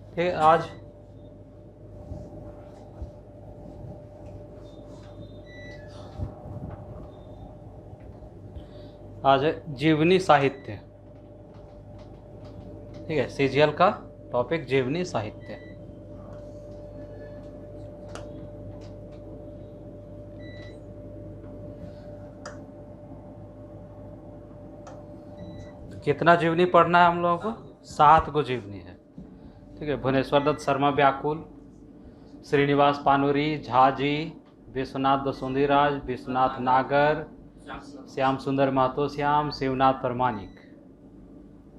ठीक है। आज है जीवनी साहित्य। ठीक है, सीजीएल का टॉपिक जीवनी साहित्य। तो कितना जीवनी पढ़ना है हम लोगों को? 7 गो जीवनी है। ठीक है, भुवनेश्वर दत्त शर्मा व्याकुल, श्रीनिवास पानुरी, झा जी, विश्वनाथ दसुंधीराज, विश्वनाथ नागर, श्याम सुंदर महतो श्याम, शिवनाथ परमाणिक।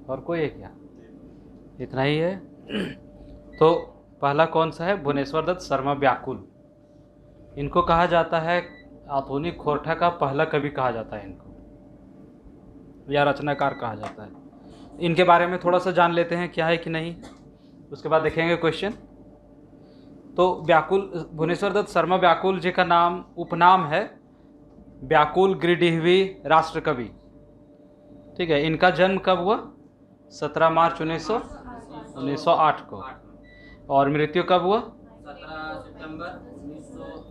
और कोई है क्या? इतना ही है। तो पहला कौन सा है? भुवनेश्वर दत्त शर्मा व्याकुल। इनको कहा जाता है आधुनिक खोरठा का पहला कवि कहा जाता है इनको, या रचनाकार कहा जाता है। इनके बारे में थोड़ा सा जान लेते हैं क्या है कि नहीं, उसके बाद देखेंगे क्वेश्चन। तो व्याकुल, भुवनेश्वर दत्त शर्मा व्याकुल जी का नाम उपनाम है व्याकुल गिरिडीहवी राष्ट्र कवि। ठीक है, इनका जन्म कब हुआ? 17 मार्च 1908 को। और मृत्यु कब हुआ? 17 सितंबर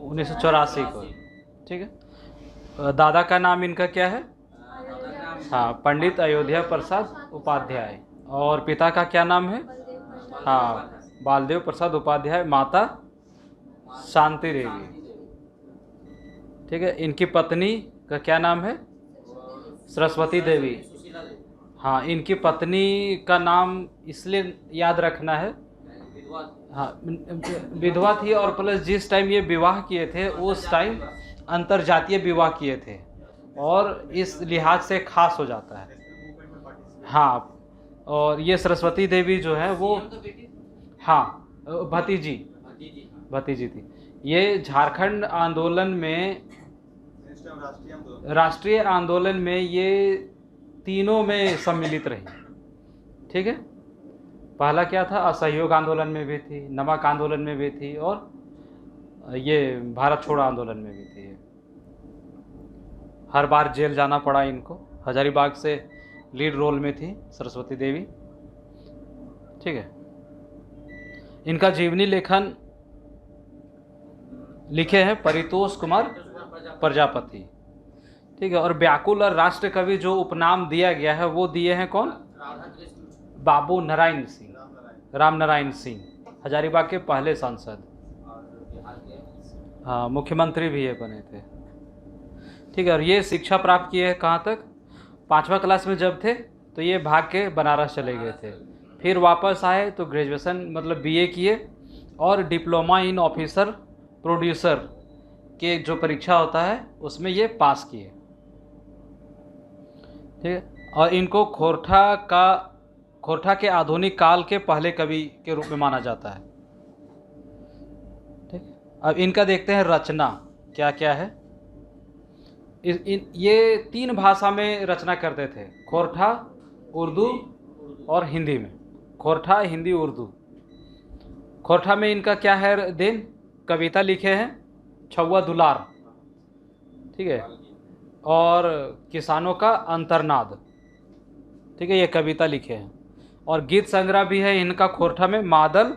1984 को। ठीक है। दादा का नाम इनका क्या है? हाँ, पंडित अयोध्या प्रसाद उपाध्याय। और पिता का क्या नाम है? हाँ, बालदेव प्रसाद उपाध्याय। माता शांति देवी। ठीक है। इनकी पत्नी का क्या नाम है? सरस्वती देवी। हाँ, इनकी पत्नी का नाम इसलिए याद रखना है, हाँ, विधवा थी, और प्लस जिस टाइम ये विवाह किए थे उस टाइम अंतरजातीय विवाह किए थे, और इस लिहाज से खास हो जाता है। हाँ, और ये सरस्वती देवी जो है वो, हाँ, भतीजी थी। ये झारखंड आंदोलन में, राष्ट्रीय आंदोलन में ये तीनों में सम्मिलित रही। ठीक है। पहला क्या था? असहयोग आंदोलन में भी थी, नमक आंदोलन में भी थी, और ये भारत छोड़ो आंदोलन में भी थी। हर बार जेल जाना पड़ा इनको। हजारीबाग से लीड रोल में थी सरस्वती देवी। ठीक है। इनका जीवनी लेखन लिखे हैं परितोष कुमार प्रजापति। ठीक है। और व्याकुल और राष्ट्र कवि जो उपनाम दिया गया है वो दिए हैं कौन? बाबू नारायण सिंह, राम नारायण सिंह, हजारीबाग के पहले सांसद। हाँ, मुख्यमंत्री भी ये बने थे। ठीक है। और ये शिक्षा प्राप्त किए हैं कहाँ तक? 5वां क्लास में जब थे तो ये भाग के बनारस चले गए थे, फिर वापस आए तो ग्रेजुएशन मतलब बीए किए, और डिप्लोमा इन ऑफिसर प्रोड्यूसर के जो परीक्षा होता है उसमें ये पास किए। ठीक है। और इनको खोरठा के आधुनिक काल के पहले कवि के रूप में माना जाता है। ठीक। अब इनका देखते हैं रचना क्या क्या है। ये 3 भाषा में रचना करते थे, खोरठा, उर्दू और हिंदी में। खोरठा, हिंदी, उर्दू। खोरठा में इनका क्या है देन? कविता लिखे हैं छौवा दुलार। ठीक है। और किसानों का अंतर्नाद। ठीक है, ये कविता लिखे हैं। और गीत संग्रह भी है इनका खोरठा में, मादल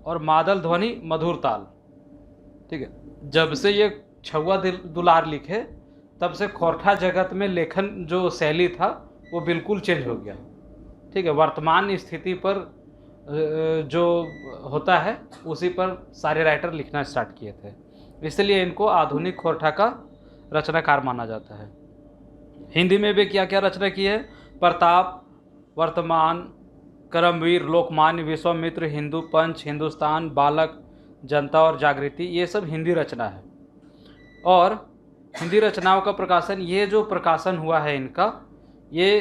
और मादल ध्वनि मधुर ताल। ठीक है। जब से ये छौवा दुलार लिखे तब से खोरठा जगत में लेखन जो शैली था वो बिल्कुल चेंज हो गया। ठीक है। वर्तमान स्थिति पर जो होता है उसी पर सारे राइटर लिखना स्टार्ट किए थे, इसलिए इनको आधुनिक खोरठा का रचनाकार माना जाता है। हिंदी में भी क्या क्या रचना की है? प्रताप, वर्तमान, करमवीर, लोकमान्य, विश्वामित्र, हिंदू पंच, हिंदुस्तान, बालक, जनता और जागृति, ये सब हिंदी रचना है। और हिंदी रचनाओं का प्रकाशन, ये जो प्रकाशन हुआ है इनका, ये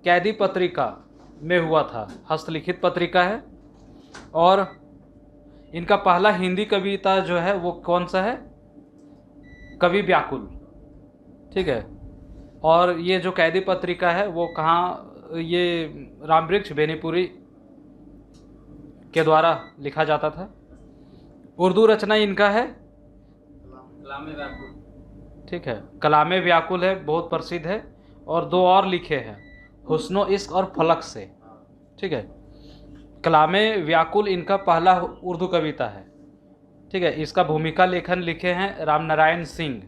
कैदी पत्रिका में हुआ था, हस्तलिखित पत्रिका है। और इनका पहला हिंदी कविता जो है वो कौन सा है? कवि व्याकुल। ठीक है। और ये जो कैदी पत्रिका है वो कहाँ? ये रामवृक्ष बेनीपुरी के द्वारा लिखा जाता था। उर्दू रचना इनका है कलामे व्याकुल। ठीक है, कलामे व्याकुल है, बहुत प्रसिद्ध है। और 2 और लिखे हैं, हुस्नो इश्क और फलक से। ठीक है। कलामे व्याकुल इनका पहला उर्दू कविता है। ठीक है, इसका भूमिका लेखन लिखे हैं रामनारायण सिंह।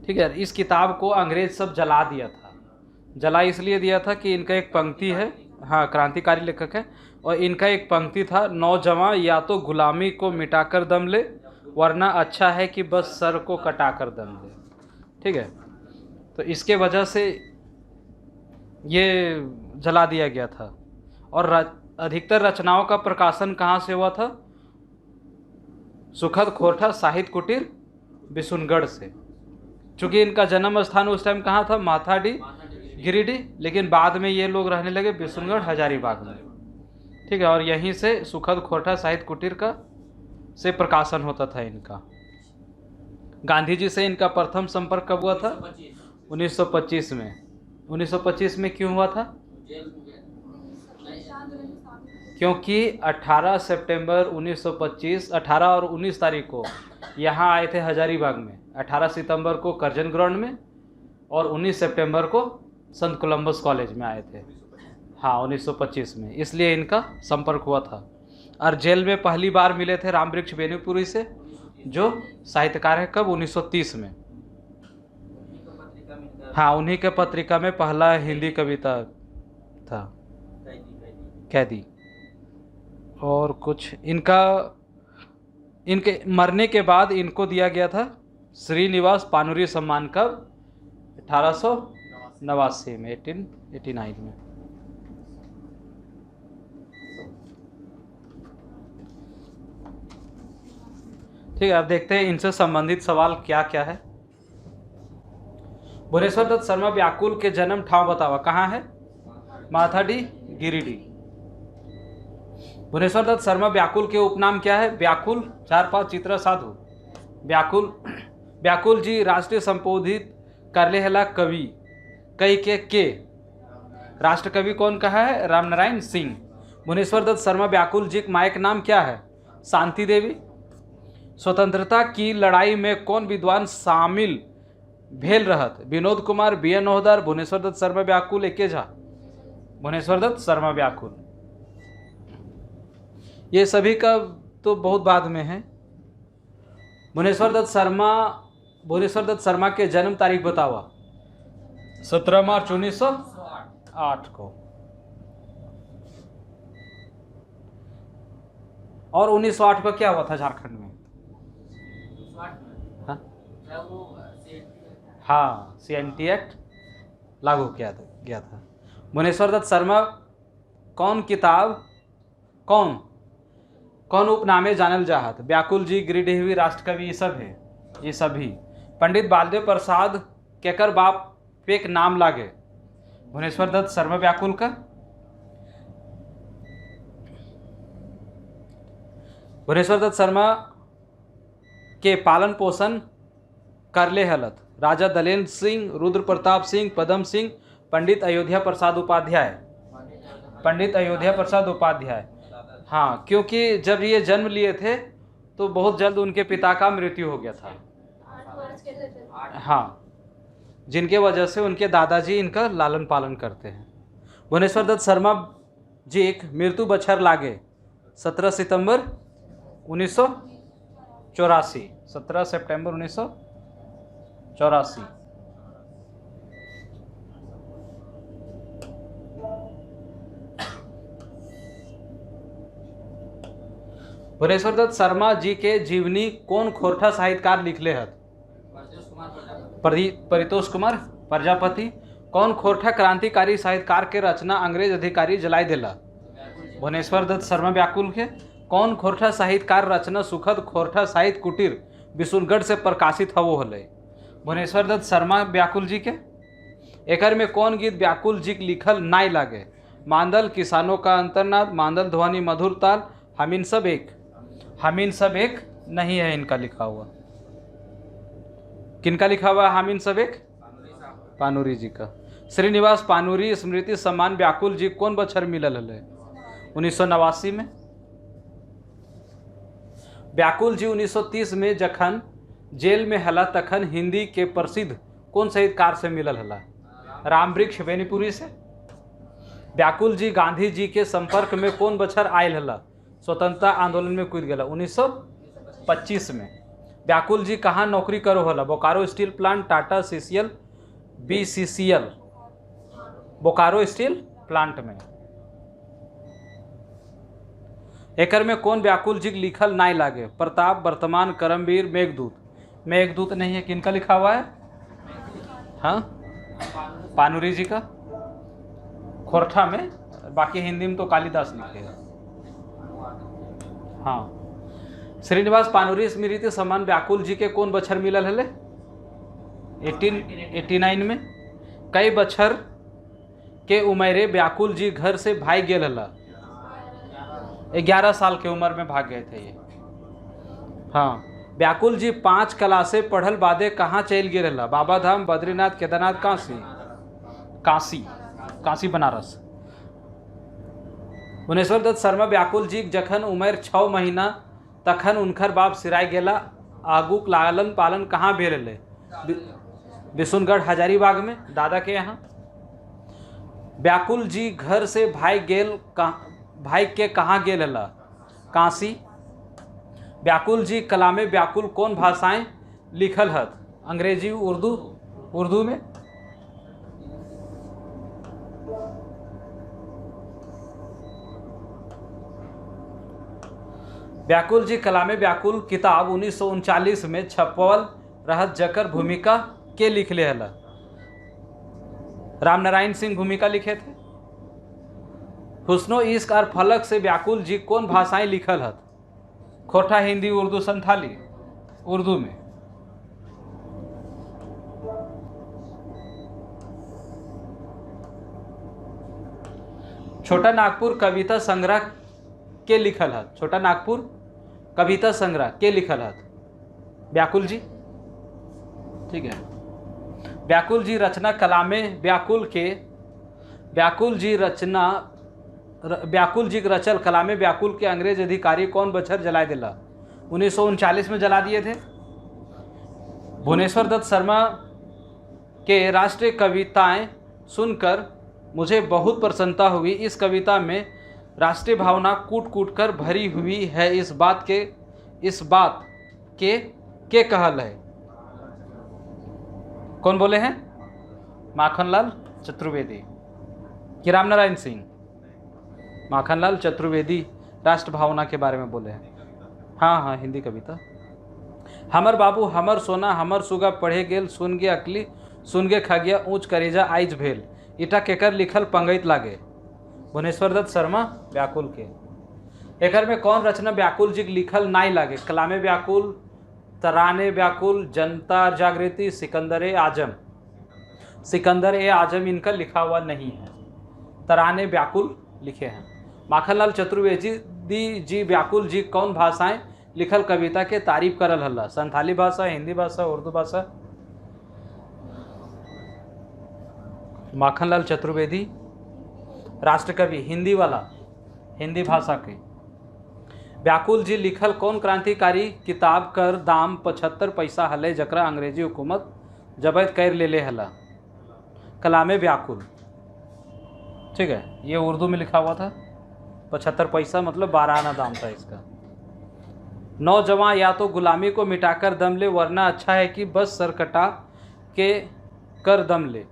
ठीक है, इस किताब को अंग्रेज सब जला दिया था। जला इसलिए दिया था कि इनका एक पंक्ति है, हाँ क्रांतिकारी लेखक है, और इनका एक पंक्ति था, नौजवान या तो गुलामी को मिटाकर दम ले, वरना अच्छा है कि बस सर को कटाकर दम ले। ठीक है, तो इसके वजह से ये जला दिया गया था। और अधिकतर रचनाओं का प्रकाशन कहाँ से हुआ था? सुखद खोरठा साहित्य कुटीर बिशुनगढ़ से। चूंकि इनका जन्म स्थान उस टाइम कहाँ था? माथाडी गिरिडीह, लेकिन बाद में ये लोग रहने लगे बिशुनगढ़ हजारीबाग में। ठीक है, और यहीं से सुखद खोरठा साहित्य कुटीर का से प्रकाशन होता था इनका। गांधी जी से इनका प्रथम संपर्क कब हुआ था? 1925 में। 1925 में क्यों हुआ था? क्योंकि 18 सितंबर 1925, 18 और 19 तारीख को यहाँ आए थे हजारीबाग में। 18 सितंबर को करजन ग्राउंड में और 19 सितंबर को संत कोलंबस कॉलेज में आए थे। हाँ, 1925 में, इसलिए इनका संपर्क हुआ था। और जेल में पहली बार मिले थे रामवृक्ष बेनीपुरी से, जो साहित्यकार है। कब? 1930 में। हाँ, उन्हीं के पत्रिका में पहला हिंदी कविता था, कैदी। और कुछ इनके मरने के बाद इनको दिया गया था श्रीनिवास पानुरी सम्मान। कब? 1889 में, 1889 में। ठीक है, अब देखते हैं इनसे संबंधित सवाल क्या क्या है। भुवनेश्वर दत्त शर्मा व्याकुल के जन्म ठाव बतावा। कहाँ है? माथाडी गिरिडीह। भुवनेश्वर दत्त शर्मा व्याकुल के उपनाम क्या है? व्याकुल 4-5 चित्रा साधु। व्याकुल जी राष्ट्रीय संबोधित करले हला कवि कई के राष्ट्र कवि कौन कहा है? रामनारायण सिंह। भुवनेश्वर दत्त शर्मा व्याकुल जी मायक नाम क्या है? शांति देवी। स्वतंत्रता की लड़ाई में कौन विद्वान शामिल भेल रहत? विनोद कुमार, बी.एन. नौहदार, भुवनेश्वर दत्त शर्मा व्याकुल, एके झा। भुवनेश्वर दत्त शर्मा व्याकुल। ये सभी का तो बहुत बाद में है। भुवनेश्वर दत्त शर्मा के जन्म तारीख बतावा। 17 मार्च 1908 को। और 1908 को क्या हुआ था झारखंड में? हाँ, CNT एक्ट लागू किया गया था। भुवनेश्वर दत्त शर्मा कौन उपनामे जानल जाहत? व्याकुल जी, गिरिडीहवी, राष्ट्रकवि, ये सब है, ये सभी। पंडित बालदेव प्रसाद केकर बाप पेक नाम लागे? भुवनेश्वर दत्त शर्मा व्याकुल का। भुवनेश्वर दत्त शर्मा के पालन पोषण करले हलत राजा दलेन्द्र सिंह, रुद्र प्रताप सिंह, पदम सिंह, पंडित अयोध्या प्रसाद उपाध्याय। हाँ, क्योंकि जब ये जन्म लिए थे तो बहुत जल्द उनके पिता का मृत्यु हो गया था। हाँ, जिनके वजह से उनके दादाजी इनका लालन पालन करते हैं। भुवनेश्वर दत्त शर्मा जी एक मृत्यु बछर लागे 17 सितंबर 1984। 17 सितंबर 1984। भुवनेश्वर दत्त शर्मा जी के जीवनी कौन खोरठा साहित्यकार लिखले हत? परितोष कुमार प्रजापति। कौन खोरठा क्रांतिकारी साहित्यकार के रचना अंग्रेज अधिकारी जलाई देला? भुवनेश्वर दत्त शर्मा व्याकुल के। कौन खोरठा साहित्यकार रचना सुखद खोरठा साहित्य कुटीर बिशुनगढ़ से प्रकाशित हवो हले? भुवनेश्वर दत्त शर्मा व्याकुल जी के। एकर में कौन गीत व्याकुल जी लिखल नाई लागे? मांदल, किसानों का अंतरनाद, मांदल ध्वनि मधुर ताल, हमीन सब एक नहीं है इनका लिखा हुआ। किनका लिखा हुआ? हमीन सब एक, पानुरी जी का। श्रीनिवास पानुरी स्मृति सम्मान व्याकुल जी कौन बछर मिलल हले? 1989 में। व्याकुल जी 1930 में जखन जेल में हला तखन हिंदी के प्रसिद्ध कौन साहित्यकार से मिलल हला? रामवृक्ष बेनीपुरी से। व्याकुल जी गांधी जी के संपर्क में कौन बछर आयल हला? स्वतंत्रता आंदोलन में कूद गया 1925 में। व्याकुल जी कहाँ नौकरी करो हला? Bokaro steel plant, Tata CCL, BCCL. Bokaro steel plant में। एकर में कौन व्याकुल जी लिखल नाई लागे? प्रताप, वर्तमान, करमवीर, मेघदूत। मेघदूत नहीं है, किनका लिखा हुआ है? हाँ, पानुरी जी का, खोरठा में। बाकी हिंदी में तो कालिदास लिखेगा। हाँ, श्रीनिवास पानुरी स्मृति सम्मान व्याकुल जी के कौन बछर मिलल हले? 1889 में। कई बछर के उम्र व्याकुल जी घर से भाग गेल हला? 11 साल के उम्र में भाग गए थे ये। हाँ, व्याकुल जी 5 क्लासे पढ़ल बादे कहाँ चल गए हला? बाबा धाम, बद्रीनाथ, केदारनाथ, काशी बनारस। भुवनेश्वर दत्त शर्मा व्याकुल जी जखन उम्र 6 महीना तखन उनकर बाप सिराय गेला। आगूक लालन पालन कहाँ भेल हले? बिशुनगढ़, हजारीबाग में दादा के यहाँ। व्याकुल जी घर से भाग के कहाँ गेल हला? काशी। व्याकुल जी कलामे व्याकुल कौन भाषाएं लिखल हत? अंग्रेजी, उर्दू में। व्याकुल जी कलामे व्याकुल किताब 1939 में छपवल रहत, जकर भूमिका के लिखले हला? रामनारायण सिंह भूमिका लिखे थे। हुस्नो इश्क और फलक से व्याकुल जी कौन भाषाएं लिखल हत? खोरठा, हिंदी, उर्दू, संथाली। उर्दू में। छोटा नागपुर कविता संग्रह के लिखल हत? छोटा नागपुर कविता संग्रह के लिखल हत? व्याकुल जी। ठीक है। व्याकुल जी रचना कलामे व्याकुल जी रचल कलामे व्याकुल के अंग्रेज अधिकारी कौन बछर जला दिला? 1939 में जला दिए थे। भुवनेश्वर दत्त शर्मा के राष्ट्रीय कविताएं सुनकर मुझे बहुत प्रसन्नता हुई। इस कविता में राष्ट्रीय भावना कूट कूट कर भरी हुई है। इस बात के कहल है? कौन बोले हैं? माखनलाल चतुर्वेदी कि रामनारायण सिंह? माखनलाल चतुर्वेदी राष्ट्र भावना के बारे में बोले हैं। हाँ, हिंदी कविता। हमर बाबू हमर सोना हमर सुगा पढ़े गेल, सुन गे अकली सुन गे खगिया, ऊँच करेजा आइज भेल। इटा केकर लिखल पंगैत लागे? भुवनेश्वर दत्त शर्मा व्याकुल के। एकर में कौन रचना व्याकुल जी लिखल नाई लागे? कलामे व्याकुल, तराने व्याकुल, जनता जागृति, सिकंदर आजम। सिकंदर आजम इनका लिखा हुआ नहीं है, तराने व्याकुल लिखे हैं। माखनलाल चतुर्वेदी जी व्याकुल जी कौन भाषाएं लिखल कविता के तारीफ करल हल्ला? संथाली भाषा, हिंदी भाषा, उर्दू भाषा। माखनलाल चतुर्वेदी राष्ट्रकवि, हिंदी वाला, हिंदी भाषा के। व्याकुल जी लिखल कौन क्रांतिकारी किताब कर दाम 75 पैसा हले, जकरा अंग्रेजी हुकूमत जब्त कर ले हला? कलामे व्याकुल। ठीक है, ये उर्दू में लिखा हुआ था। 75 पैसा मतलब 12 आना दाम था इसका। नौजवान या तो गुलामी को मिटाकर दम ले, वरना अच्छा है कि बस सर कटा के कर दम ले।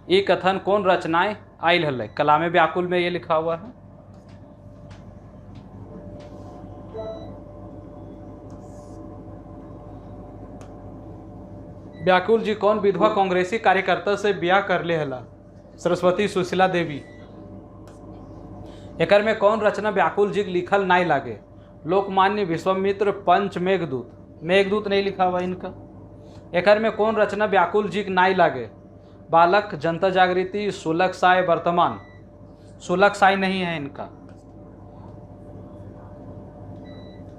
ये कथन कौन रचनाएं आयल हल? कलामे व्याकुल में ये लिखा हुआ है। व्याकुल जी कौन विधवा कांग्रेसी कार्यकर्ता से ब्याह कर ले हला? सरस्वती सुशीला देवी। एकर में कौन रचना व्याकुल जी लिखल नाई लागे? लोकमान्य, विश्वामित्र, पंच, मेघदूत। मेघदूत नहीं लिखा हुआ इनका। एकर में कौन रचना व्याकुल जी नाई लागे? बालक, जनता जागृति, सुलग साय, वर्तमान। सुलग साय नहीं है इनका।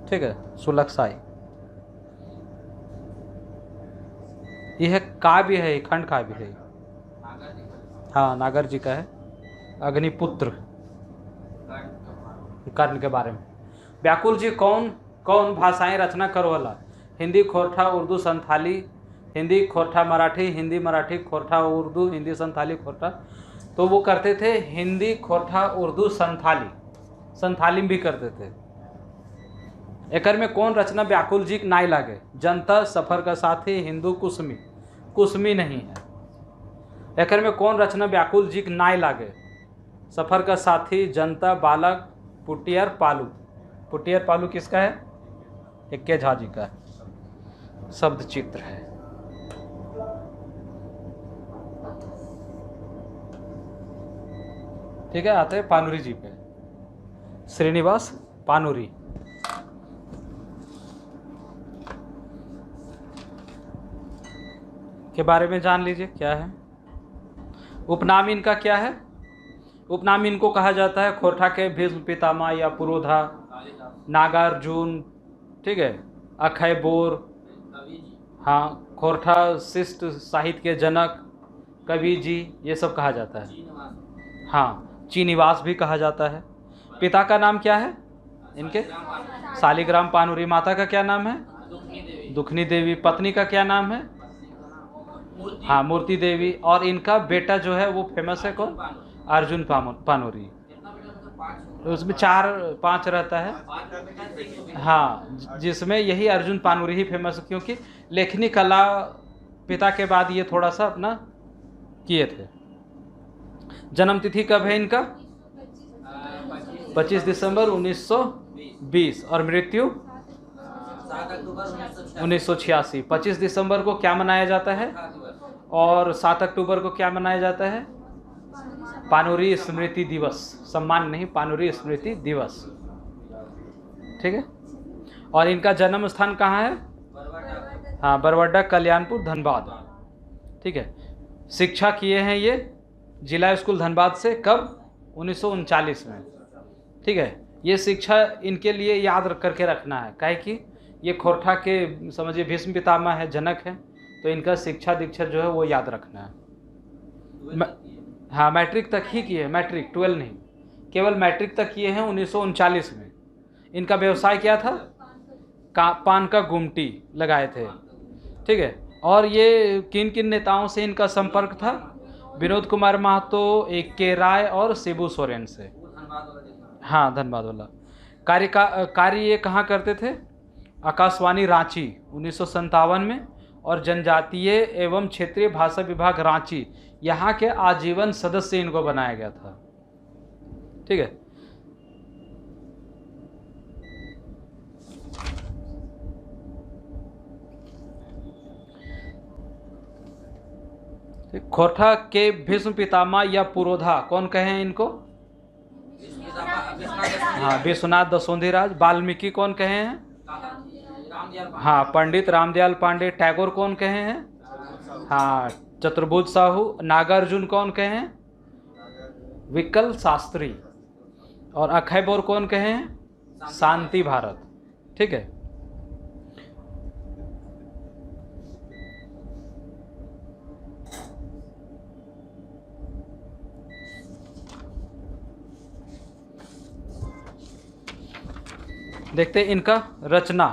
ठीक है, सुलग साय यह काव्य है, खंड काव्य है। हाँ, नागर जी का है। अग्निपुत्र कर्ण के बारे में। व्याकुल जी कौन भाषाएं रचना करो हला? हिंदी, खोरठा, उर्दू, संथाली। हिंदी, खोरठा, मराठी, हिंदी, मराठी, खोरठा, उर्दू, हिंदी, संथाली, खोरठा। तो वो करते थे हिंदी, खोरठा, उर्दू, संथाली भी करते थे। एकर में कौन रचना व्याकुल जी नाई लागे? जनता, सफर का साथी, हिंदू, कुसमी नहीं है। एकर में कौन रचना व्याकुल जी नाई लागे? सफर का साथी, जनता, बालक, पुटियर पालू किसका है? इक्के झा जी का है। शब्द चित्र है। ठीक है, आते हैं पानुरी जी पे। श्रीनिवास पानुरी। के बारे में जान लीजिए क्या है। उपनाम इनका क्या है? उपनाम इनको कहा जाता है खोरठा के भीष्म पितामह या पुरोधा, नागार्जुन, ठीक है, अक्षय बोर, हाँ, खोरठा शिष्ट साहित्य के जनक, कवि जी, ये सब कहा जाता है। हाँ, चीनिवास भी कहा जाता है। पिता का नाम क्या है इनके? शालिग्राम पानुरी। माता का क्या नाम है? दुखनी देवी। पत्नी का क्या नाम है? हाँ, मूर्ति देवी। और इनका बेटा जो है वो फेमस है कौन? अर्जुन पानुरी। उसमें 4-5 रहता है। हाँ, जिसमें यही अर्जुन पानुरी ही फेमस है, क्योंकि लेखनी कला पिता के बाद ये थोड़ा सा अपना किए थे। जन्म तिथि कब है इनका? 25 दिसंबर 1920 और मृत्यु 1986। 25 दिसंबर को क्या मनाया जाता है और 7 अक्टूबर को क्या मनाया जाता है? पानुरी स्मृति दिवस। सम्मान नहीं, पानुरी स्मृति दिवस। ठीक है। और इनका जन्म स्थान कहाँ है? हाँ, बरवाडा, कल्याणपुर, धनबाद। ठीक है। शिक्षा किए हैं ये जिला स्कूल धनबाद से। कब? 1939 में। ठीक है। ये शिक्षा इनके लिए याद करके रखना है, काहे कि ये खोरठा के समझिए भीष्म पितामह है, जनक है, तो इनका शिक्षा दीक्षा जो है वो याद रखना है। हाँ, मैट्रिक तक ही किए, मैट्रिक 12 नहीं, केवल मैट्रिक तक किए हैं 1939 में। इनका व्यवसाय क्या था? पान का गुमटी लगाए थे। ठीक है। और ये किन किन नेताओं से इनका संपर्क था? विनोद कुमार महतो, के राय और शिबू सोरेन से। हाँ, धनबाद वाला। कार्य ये कहाँ करते थे? आकाशवाणी रांची 1957 में, और जनजातीय एवं क्षेत्रीय भाषा विभाग रांची, यहाँ के आजीवन सदस्य इनको बनाया गया था। ठीक है। खोरठा के भीष्म पितामह या पुरोधा कौन कहे इनको? हाँ, विश्वनाथ दसोंधीराज। वाल्मीकि कौन कहे हैं? हाँ, पंडित रामदयाल पांडे। टैगोर कौन कहे हैं? हाँ, चतुर्भुज साहू। नागार्जुन कौन कहे हैं? विकल शास्त्री। और अक्षय बोर कौन कहे हैं? शांति भारत। ठीक है। देखते हैं इनका रचना,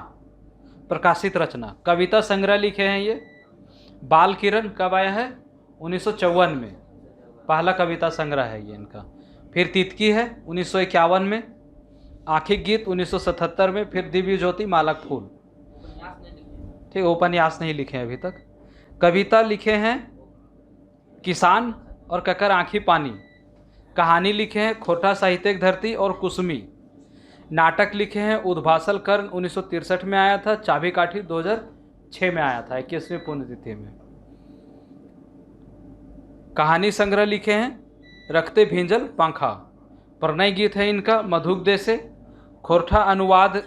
प्रकाशित रचना। कविता संग्रह लिखे हैं ये। बाल किरण कब आया है? 1954 में, पहला कविता संग्रह है ये इनका। फिर तितकी है 1951 में, आखिक गीत 1977 में, फिर दिव्य ज्योति, मालक फूल। ठीक, उपन्यास नहीं लिखे हैं अभी तक। कविता लिखे हैं किसान और ककर आँखी पानी। कहानी लिखे हैं खोरठा साहित्यिक धरती और कुसुमी। नाटक लिखे हैं उद्भासल कर्ण 1963 में आया था, चाबी काठी 2006 में आया था, 21वीं पुण्यतिथि में। कहानी संग्रह लिखे हैं रखते भिंजल पंखा। प्रणय गीत है इनका मधुग्धे से। खोरठा अनुवाद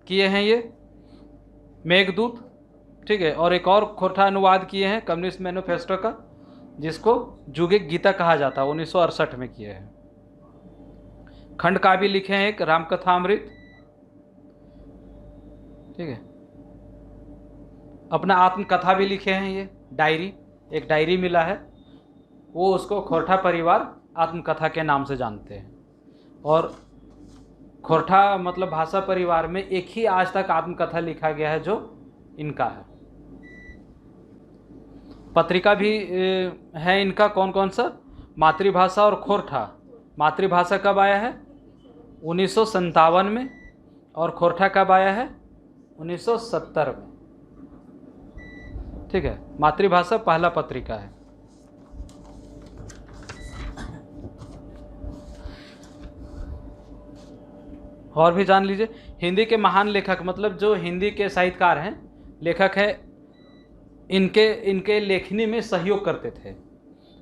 किए हैं ये मेघदूत। ठीक है। और एक और खोरठा अनुवाद किए हैं कम्युनिस्ट मैनिफेस्टो का, जिसको जुगे गीता कहा जाता है, 1968 में किए हैं। खंड काव्य लिखे हैं एक रामकथामृत। ठीक है। अपना आत्मकथा भी लिखे हैं ये, डायरी, एक डायरी मिला है, वो उसको खोरठा परिवार आत्मकथा के नाम से जानते हैं। और खोरठा मतलब भाषा परिवार में एक ही आज तक आत्मकथा लिखा गया है जो इनका है। पत्रिका भी है इनका, कौन कौन सा? मातृभाषा और खोरठा। मातृभाषा कब आया है? 1957 में, और खोरठा कब आया है? 1970 में। ठीक है, मातृभाषा पहला पत्रिका है। और भी जान लीजिए, हिंदी के महान लेखक, मतलब जो हिंदी के साहित्यकार हैं, लेखक है, इनके लेखनी में सहयोग करते थे।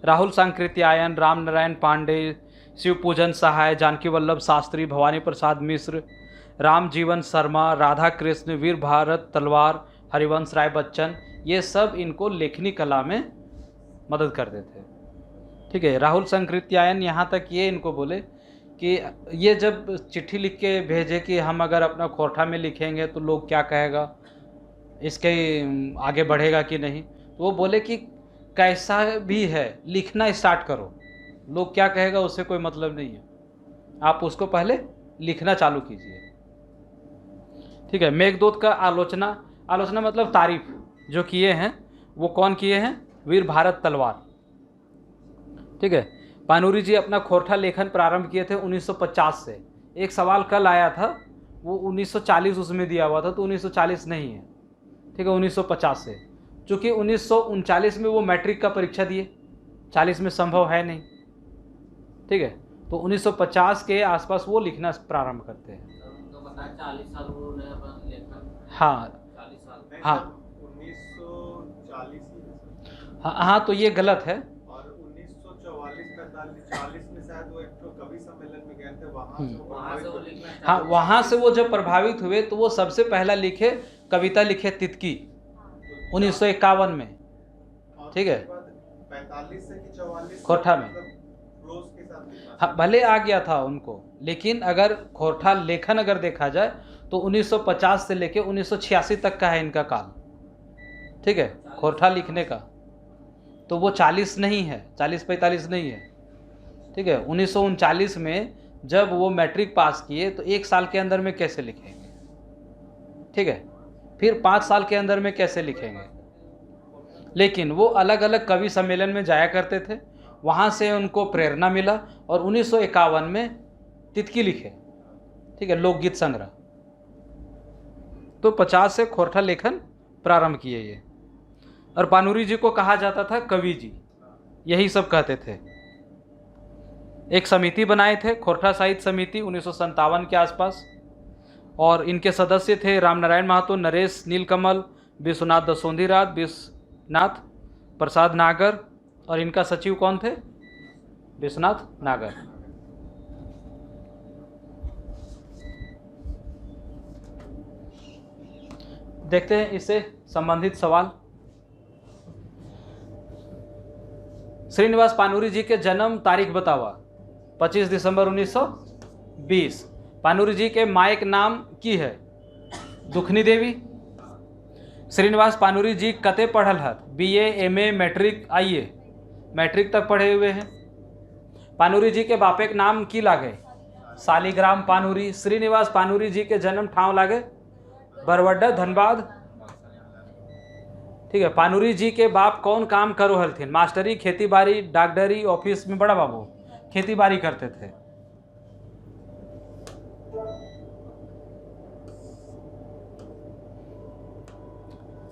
राहुल सांकृत्यायन, राम नारायण पांडे, शिव पूजन सहाय, जानकी वल्लभ शास्त्री, भवानी प्रसाद मिश्र, राम जीवन शर्मा, राधा कृष्ण, वीर भारत तलवार, हरिवंश राय बच्चन, ये सब इनको लेखनी कला में मदद करते थे। ठीक है, राहुल सांकृत्यायन यहाँ तक ये इनको बोले कि ये जब चिट्ठी लिख के भेजे कि हम अगर अपना खोरठा में लिखेंगे तो लोग क्या कहेगा, इसके आगे बढ़ेगा कि नहीं, तो वो बोले कि कैसा भी है लिखना स्टार्ट करो, लोग क्या कहेगा उससे कोई मतलब नहीं है, आप उसको पहले लिखना चालू कीजिए। ठीक है, मेघदूत का आलोचना मतलब तारीफ जो किए हैं, वो कौन किए हैं? वीर भारत तलवार। ठीक है, पानूरी जी अपना खोरठा लेखन प्रारंभ किए थे 1950 से। एक सवाल कल आया था, वो 1940 उसमें दिया हुआ था, तो 1940 नहीं है। ठीक है, 1950 से, चूँकि 1939 में वो मैट्रिक का परीक्षा दिए, 40 में संभव है नहीं। ठीक है, तो 1950 के आसपास वो लिखना प्रारंभ करते हैं। तो बताया 40 साल उन्होंने अपना लेखन। हाँ 40 साल। हाँ 1940 हाँ, तो ये गलत है। और 1944-45 में शायद वो एक तो कवि सम्मेलन में गए थे, वहाँ से वो लिखना। हाँ, वहाँ से वो जब प्रभावित हुए तो वो सबसे पहला लिखे, कविता लिखे तितकी 1951 में। ठीक है, 45 से 44 खोरठा में रोज के साथ लिखा। हाँ, भले आ गया था उनको, लेकिन अगर खोरठा लेखन अगर देखा जाए तो 1950 से लेके 1986 तक का है इनका काल। ठीक है, खोरठा लिखने का, तो वो 40 नहीं है, 40-45 नहीं है। ठीक है, 1939 में जब वो मैट्रिक पास किए तो 1 साल के अंदर में कैसे लिखेंगे? ठीक है, फिर 5 साल के अंदर में कैसे लिखेंगे? लेकिन वो अलग अलग कवि सम्मेलन में जाया करते थे, वहाँ से उनको प्रेरणा मिला और 1951 में तितकी लिखे। ठीक है, लोकगीत संग्रह। तो 50 से खोरठा लेखन प्रारंभ किए ये। और पानूरी जी को कहा जाता था कवि जी, यही सब कहते थे। एक समिति बनाए थे, खोरठा साहित्य समिति, 1957 के आसपास, और इनके सदस्य थे राम नारायण महतो, नरेश नीलकमल, विश्वनाथ दसोंधीराज, विश्वनाथ प्रसाद नागर, और इनका सचिव कौन थे? विश्वनाथ नागर। देखते हैं इससे संबंधित सवाल। श्रीनिवास पानूरी जी के जन्म तारीख बतावा। 25 दिसंबर 1920। पानूरी जी के मायक नाम की है? दुखनी देवी। श्रीनिवास पानूरी जी कते पढ़ल हत? BA MA मैट्रिक आइए, मैट्रिक तक पढ़े हुए हैं। पानूरी जी के बापे के नाम की लागे? शालिग्राम पानूरी। श्रीनिवास पानूरी जी के जन्म ठाव लागे? बरवड्डा धनबाद। ठीक है, पानूरी जी के बाप कौन काम करो हलथिन? मास्टरी, खेती बाड़ी, डॉक्टरी, ऑफिस में? बड़ा बाबू खेती बाड़ी करते थे।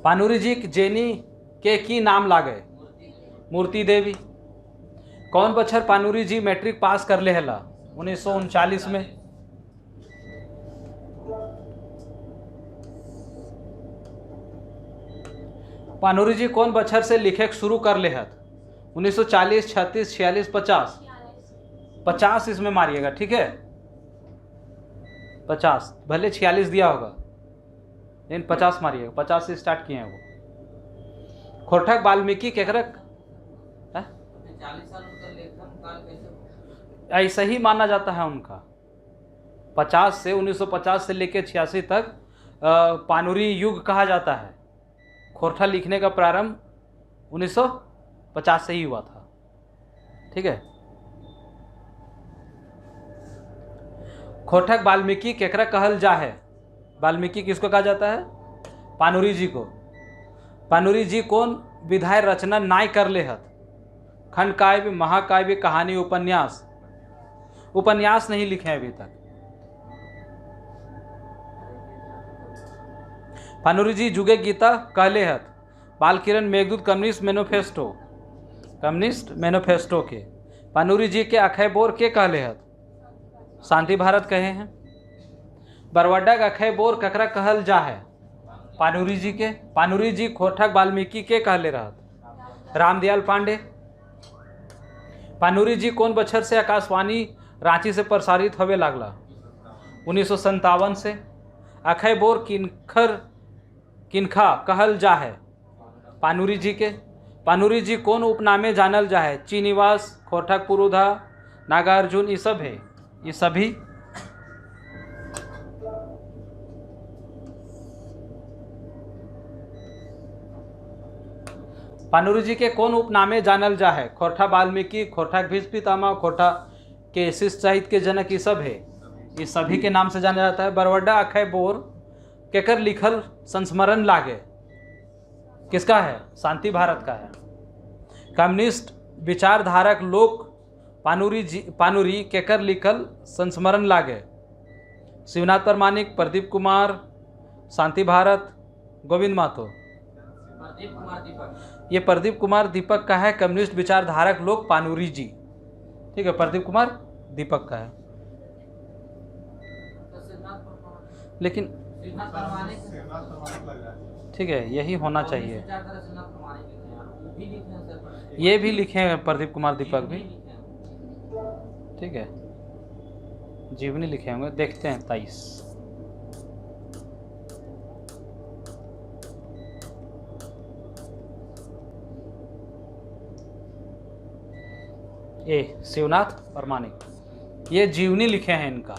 पानूरी जी जेनी के की नाम लागे? मूर्ति देवी। कौन बछर पानूरी जी मैट्रिक पास कर ले हला? 1939 में। पानूरी जी कौन बछर से लिखे शुरू कर ले हत? 1940, 36, 46, 50? 50 इसमें मारिएगा। ठीक है, 50, भले 46 दिया होगा लेकिन 50 मारिएगा, 50 से स्टार्ट किए हैं वो। खोरठा वाल्मीकि केकरा? 40 साल उनका लेखन काल कैसे? ऐसा ही माना जाता है उनका। 50 से 1950 से लेकर 86 तक पानूरी युग कहा जाता है। खोरठा लिखने का प्रारंभ 1950 से ही हुआ था। ठीक है, खोरठा वाल्मीकि केकरा कहल जा है? वाल्मीकि किसको कहा जाता है? पानूरी जी को। पानूरी जी कौन विधाय रचना नाय कर ले हत? खंड काव्य, महाकाव्य, कहानी, उपन्यास। उपन्यास नहीं लिखे हैं अभी तक। पानुरी जी जुगे गीता कहले हत, बालकिरण Meghdoot communist manifesto, communist manifesto के। पानुरी जी के अखय बोर के कहले हत, शांति भारत कहे हैं। बरवड्डा का अखय बोर ककरा कहल जा है, पानुरी जी के। पानुरी जी खोरठा वाल्मीकि के कहले रहत, रामदयाल पांडे। पानुरी जी कौन बछर से आकाशवाणी रांची से प्रसारित होवे लागला, 1957 से। अखय बोर किनखा कहल जा है, पानुरी जी के। पानुरी जी कौन उपनामे जानल जा है, चीनिवास, खोरठा पुरोधा, नागार्जुन, ये सब है, ये सभी। पानुरी जी के कौन उपनामे जानल जा है, खोरठा वाल्मीकि, खोरठा भीष्म पितामह, खोरठा के शिष्ट साहित्य के जनक, ये सब है, ये सभी के नाम से जाना जाता है। बरवड्डा अखय बोर केकर लिखल संस्मरण लागे, किसका है, शांति भारत का है। कम्युनिस्ट विचारधारक लोक पानुरी केकर लिखल संस्मरण लागे, शिवनाथ परमानिक, प्रदीप कुमार, शांति भारत, गोविंद महतो। प्रदीप कुमार दीपक। ये प्रदीप कुमार दीपक का है, कम्युनिस्ट विचारधारक लोक पानुरी जी, ठीक है, प्रदीप कुमार दीपक का है। तो सिद्धार्थ परमाणु, लेकिन सिद्धार्थ परमाणु सेवनाथ प्रमाणिक लग रहा है। ठीक है, यही होना चाहिए। विचारधारा सिद्धार्थ परमाणु लिखे हैं, वो भी लिखे हैं सर। ये भी लिखे हैं प्रदीप कुमार दीपक भी, लिखे हैं। ठीक है, जीवनी लिखे होंगे, देखते हैं 23। ए शिवनाथ परमानिक, ये जीवनी लिखे हैं इनका।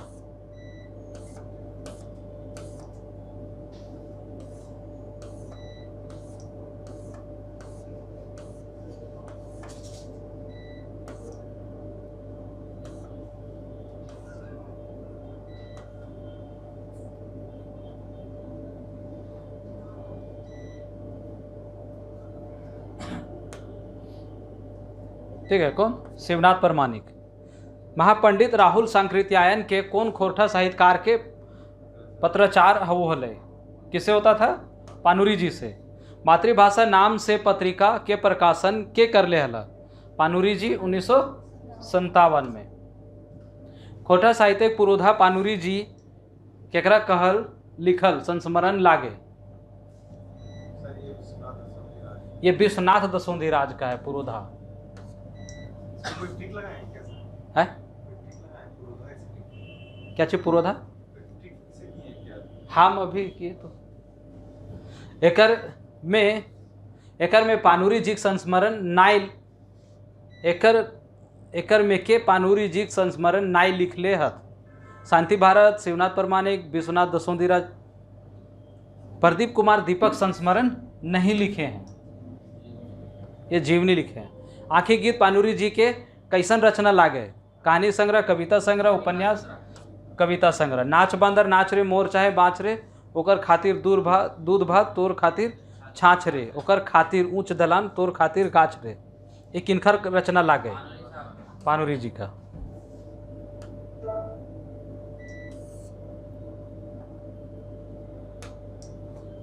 ठीक है, कौन, शिवनाथ परमानिक। महापंडित राहुल सांकृत्यायन के कौन खोरठा साहित्यकार के पत्राचार हवो हले, किससे होता था, पानुरी जी से। मातृभाषा नाम से पत्रिका के प्रकाशन के कर ले हला, पानुरी जी 1957 में। खोरठा साहित्यिक पुरोधा पानुरी जी केकरा कहल लिखल संस्मरण लागे, सर ये विश्वनाथ दसों ये विश्वनाथ दसोंधिराज का है पुरोधा कोई टिक लगाए क्या सर? है। कोई टिक लगाए पुरोधा ऐसे टिक? क्या चीज पुरोधा, टिक से किए क्या? हम अभी किए तो एकर में पानुरी जी के संस्मरण नाइल, एकर में के पानुरी जी के संस्मरण नाई लिखले हत। शांति भारत, शिवनाथ परमानिक, विश्वनाथ दसोंधिराज, प्रदीप कुमार दीपक संस्मरण नहीं लिखे हैं, ये जीवनी लिखे हैं। आखिरी गीत पानुरी जी के कैसन रचना लागे, कहानी संग्रह, कविता संग्रह, उपन्यास, कविता संग्रह। नाच बंदर नाच रे मोर चाहे बाँच रे, ओकर खातिर दूध भात तोर खातिर छाछ रे, ओकर खातिर ऊंच दलान तोर खातिर गाछ रे। ये किनकर रचना लागे, पानुरी जी का।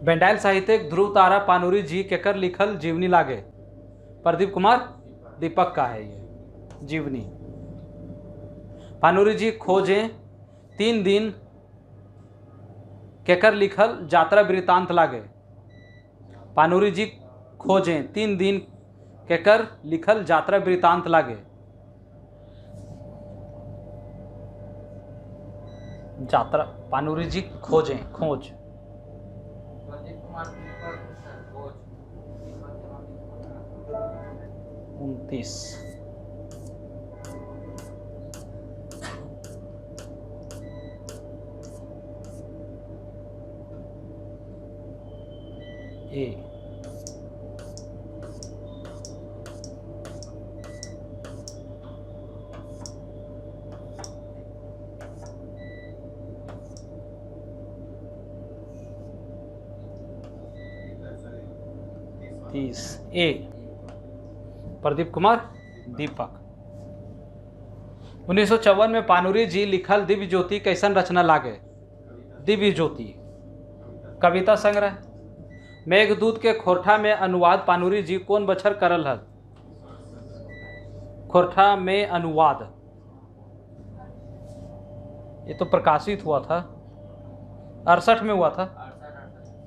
बेंडाइल साहित्यिक ध्रुव तारा पानुरी जी केकर लिखल जीवनी लागे, प्रदीप कुमार दीपक का है ये जीवनी। पानुरी जी खोजें 3 दिन केकर लिखल यात्रा वृत्तांत लागे, पानुरी जी खोजें 3 दिन केकर लिखल यात्रा वृत्तांत लागे। यात्रा पानुरी जी खोजें, खोज प्रदीप कुमार दीपक खोज 29। ए सर 30 30 ए प्रदीप कुमार दीपक। 1954 में पानुरी जी लिखल दिव्य ज्योति कैसन रचना लागे? दिव्य ज्योति कविता संग्रह। मेघदूत के खोरठा में अनुवाद पानुरी जी कौन बछर करल हल? खोरठा में अनुवाद ये तो प्रकाशित हुआ था 68 में हुआ था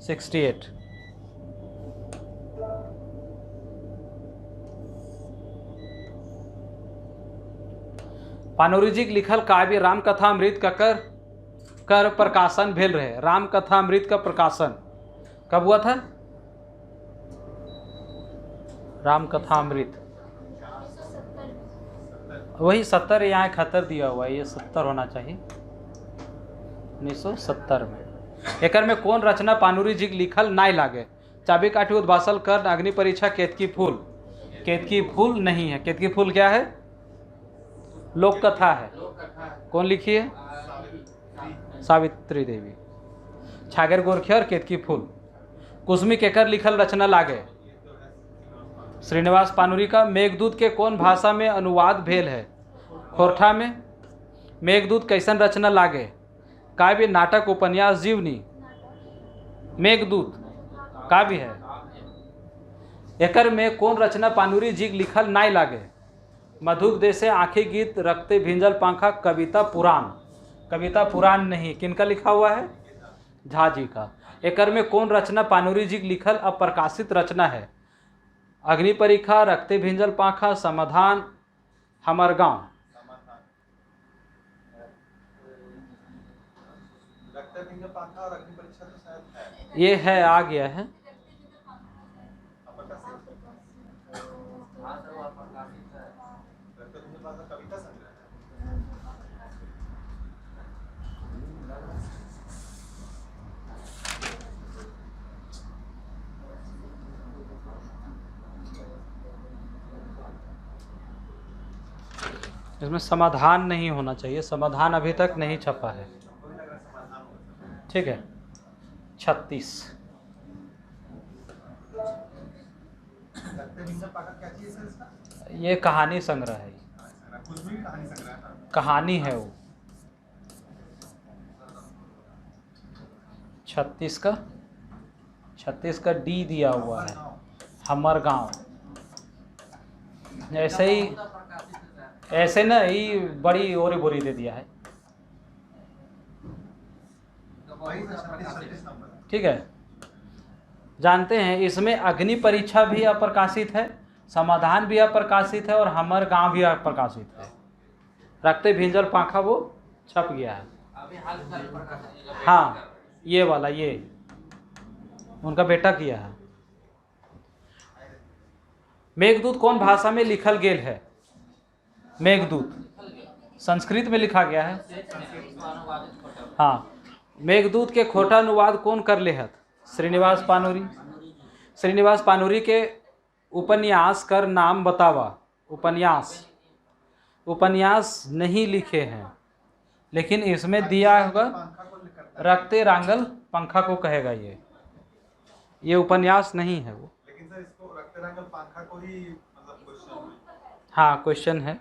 68। पानुरी जी के लिखल काव्य राम कथा अमृत कर प्रकाशन भेल रहे। राम कथा अमृत का प्रकाशन कब हुआ था? राम कथा अमृत वही 70, यहाँ 71 दिया हुआ है, ये 70 होना चाहिए। 1970 में। एकर में कौन रचना पानुरी जी के लिखल नाय लागे? चाबी काठी उद्वासल कर अग्नि परीक्षा केतकी फूल। केतकी फूल नहीं है। केतकी फूल क्या है? लोक कथा है। कौन लिखी है? सावित्री देवी। छागर गोरखे और केतकी फूल। कुसुमी केकर लिखल रचना लागे? श्रीनिवास पानुरी का। मेघदूत के कौन भाषा में अनुवाद भेल है? खोरठा में। मेघदूत कैसन रचना लागे? काव्य, नाटक, उपन्यास, जीवनी? मेघदूत काव्य है। एकर में कौन रचना पानुरी जी के लिखल नाय लागे? मधुक देशे आँखी गीत, रखते भिंजल पंखा, कविता पुराण। कविता पुराण नहीं, किनका लिखा हुआ है? झा जी का। एकर में कौन रचना पानुरी जी के लिखल अप्रकाशित रचना है? अग्नि परीक्षा, रखते भिंजल पाखा, समाधान, हमर गांव। रखते भिंजल पाखा और अग्नि परीक्षा तो शायद है। ये है, आ गया है। रखते भिंजल पाखा कविता संग्रह है। इसमें समाधान नहीं होना चाहिए, समाधान अभी तक नहीं छपा है। ठीक है। 36। रखते भिंजल पाखा क्या चीज है इसका? ये कहानी संग्रह है। कुछ भी कहानी संग्रह है ना? कहानी है वो। 36 का डी दिया हुआ है, हमर गांव। ऐसे ना ही बड़ी ओरी बोरी दे दिया है। ठीक है। जानते हैं इसमें अग्नि परीक्षा भी अप्रकाशित है, समाधान भी अप्रकाशित है और हमर गांव भी अप्रकाशित है। रखते भिंजल पाखा वो छप गया है। हाँ, ये वाला, ये उनका बेटा किया है। मेघदूत कौन भाषा में लिखल गेल है? मेघदूत संस्कृत में लिखा गया है। हाँ। मेघदूत के खोटा अनुवाद कौन कर ले हत? श्रीनिवास पानुरी। श्रीनिवास पानुरी के उपन्यास कर नाम बतावा। उपन्यास नहीं लिखे हैं, लेकिन इसमें दिया होगा रखते रांगल पंखा को कहेगा। ये उपन्यास नहीं है वो। लेकिन सर इसको रखते रांगल पंखा को ही मतलब क्वेश्चन। हाँ, क्वेश्चन है।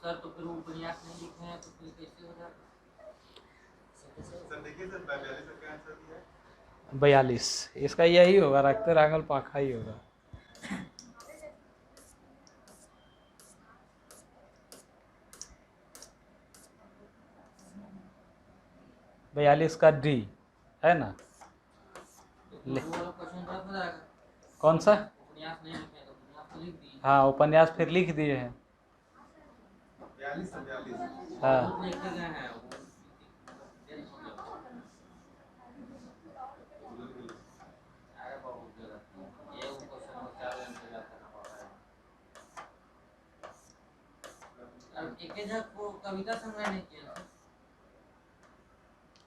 सर तो फिर उपन्यास नहीं लिखे हैं तो फिर कैसे हो जाए? सर देखिए सर 42 का आंसर दिया है। 42 इसका यही होगा, रखते रांगल पाखा ही होगा। बयालीस का डी है ना? कौन सा? उपन्यास नहीं लिखे हैं तो उपन्यास तो लिख दिए। हाँ, उपन्यास फिर लिख दिए हैं। 42 हाँ। लिखे गए हैं वो। अरे बहुत गलत है। ये उनको समाचार में जाता है। अब एक जगह को कविता संग्रह नहीं किया।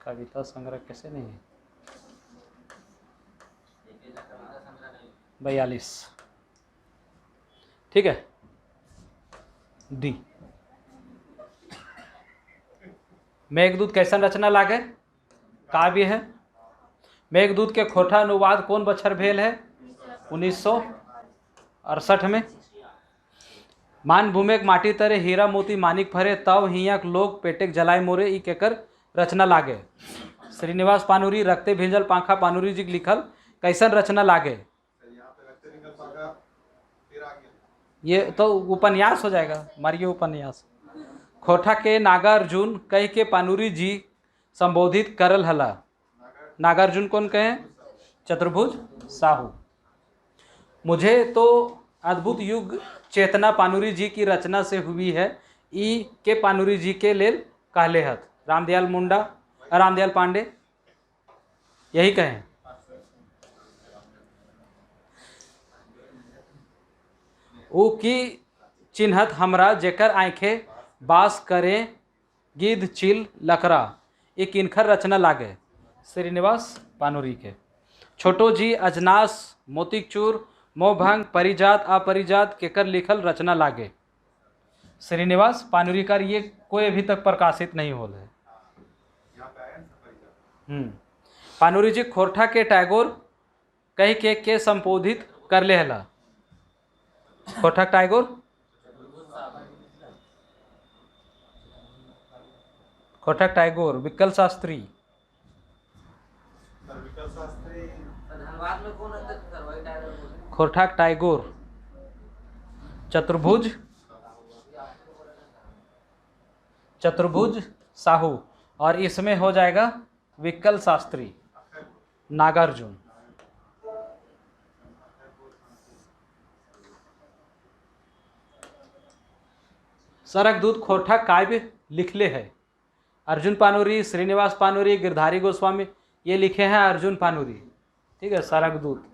कविता संग्रह कैसे नहीं है? 42। ठीक है। डी। मेघदूत कैसन रचना लागे? काव्य है। मेघदूत के खोटा अनुवाद कौन बछर भेल है? 1968 में। मान भूमेक माटी तरे हीरा मोती मानिक फरे तव हियाक लोग पेटेक जलाय मोरे ई केकर रचना लागे। श्रीनिवास पानुरी रखते भिंजल पाखा पानुरी जी के लिखल कैसन रचना लागे। यहाँ पे रखते निकल पागा फिर आगे ये तो उपन्यास हो जाएगा, मारिए उपन्यास। खोठा के नागार्जुन कह के पानुरी जी संबोधित करल हला। नागार्जुन कौन कहे? चतुर्भुज साहू। मुझे तो अद्भुत युग चेतना पानुरी जी की रचना से हुई है ई के पानुरी जी के लेल कहले हत। रामदयाल पांडे यही कहें। ऊ की चिन्हत हमरा जेकर आँखें बास करे गिद्ध चिल लकड़ा ये किनखर रचना लागे। श्रीनिवास पानुरी के। छोटो जी अजनास मोतीचूर मोहभंग परिजात अपरिजात केकर लिखल रचना लागे। श्रीनिवास पानुरी का ये कोई अभी तक प्रकाशित नहीं होल है। यहाँ पे आया ना परिचय। पानुरी जी खोरठा के टैगोर कह के संबोधित कर ले हला। खोरठा टैगोर खोटक टैगोर विकल शास्त्री विकल शास्त्री धनबाद में कौन रहते थे सर? वही टाइगर बोले। खोरठाक टैगोर चतुर्भुज साहू और इसमें हो जाएगा विकल शास्त्री नागार्जुन। सरक दूत खोरठा काव्य लिखले है। अर्जुन पानुरी श्रीनिवास पानुरी गिरधारी गोस्वामी ये लिखे हैं अर्जुन पानुरी। ठीक है, सरक दूत।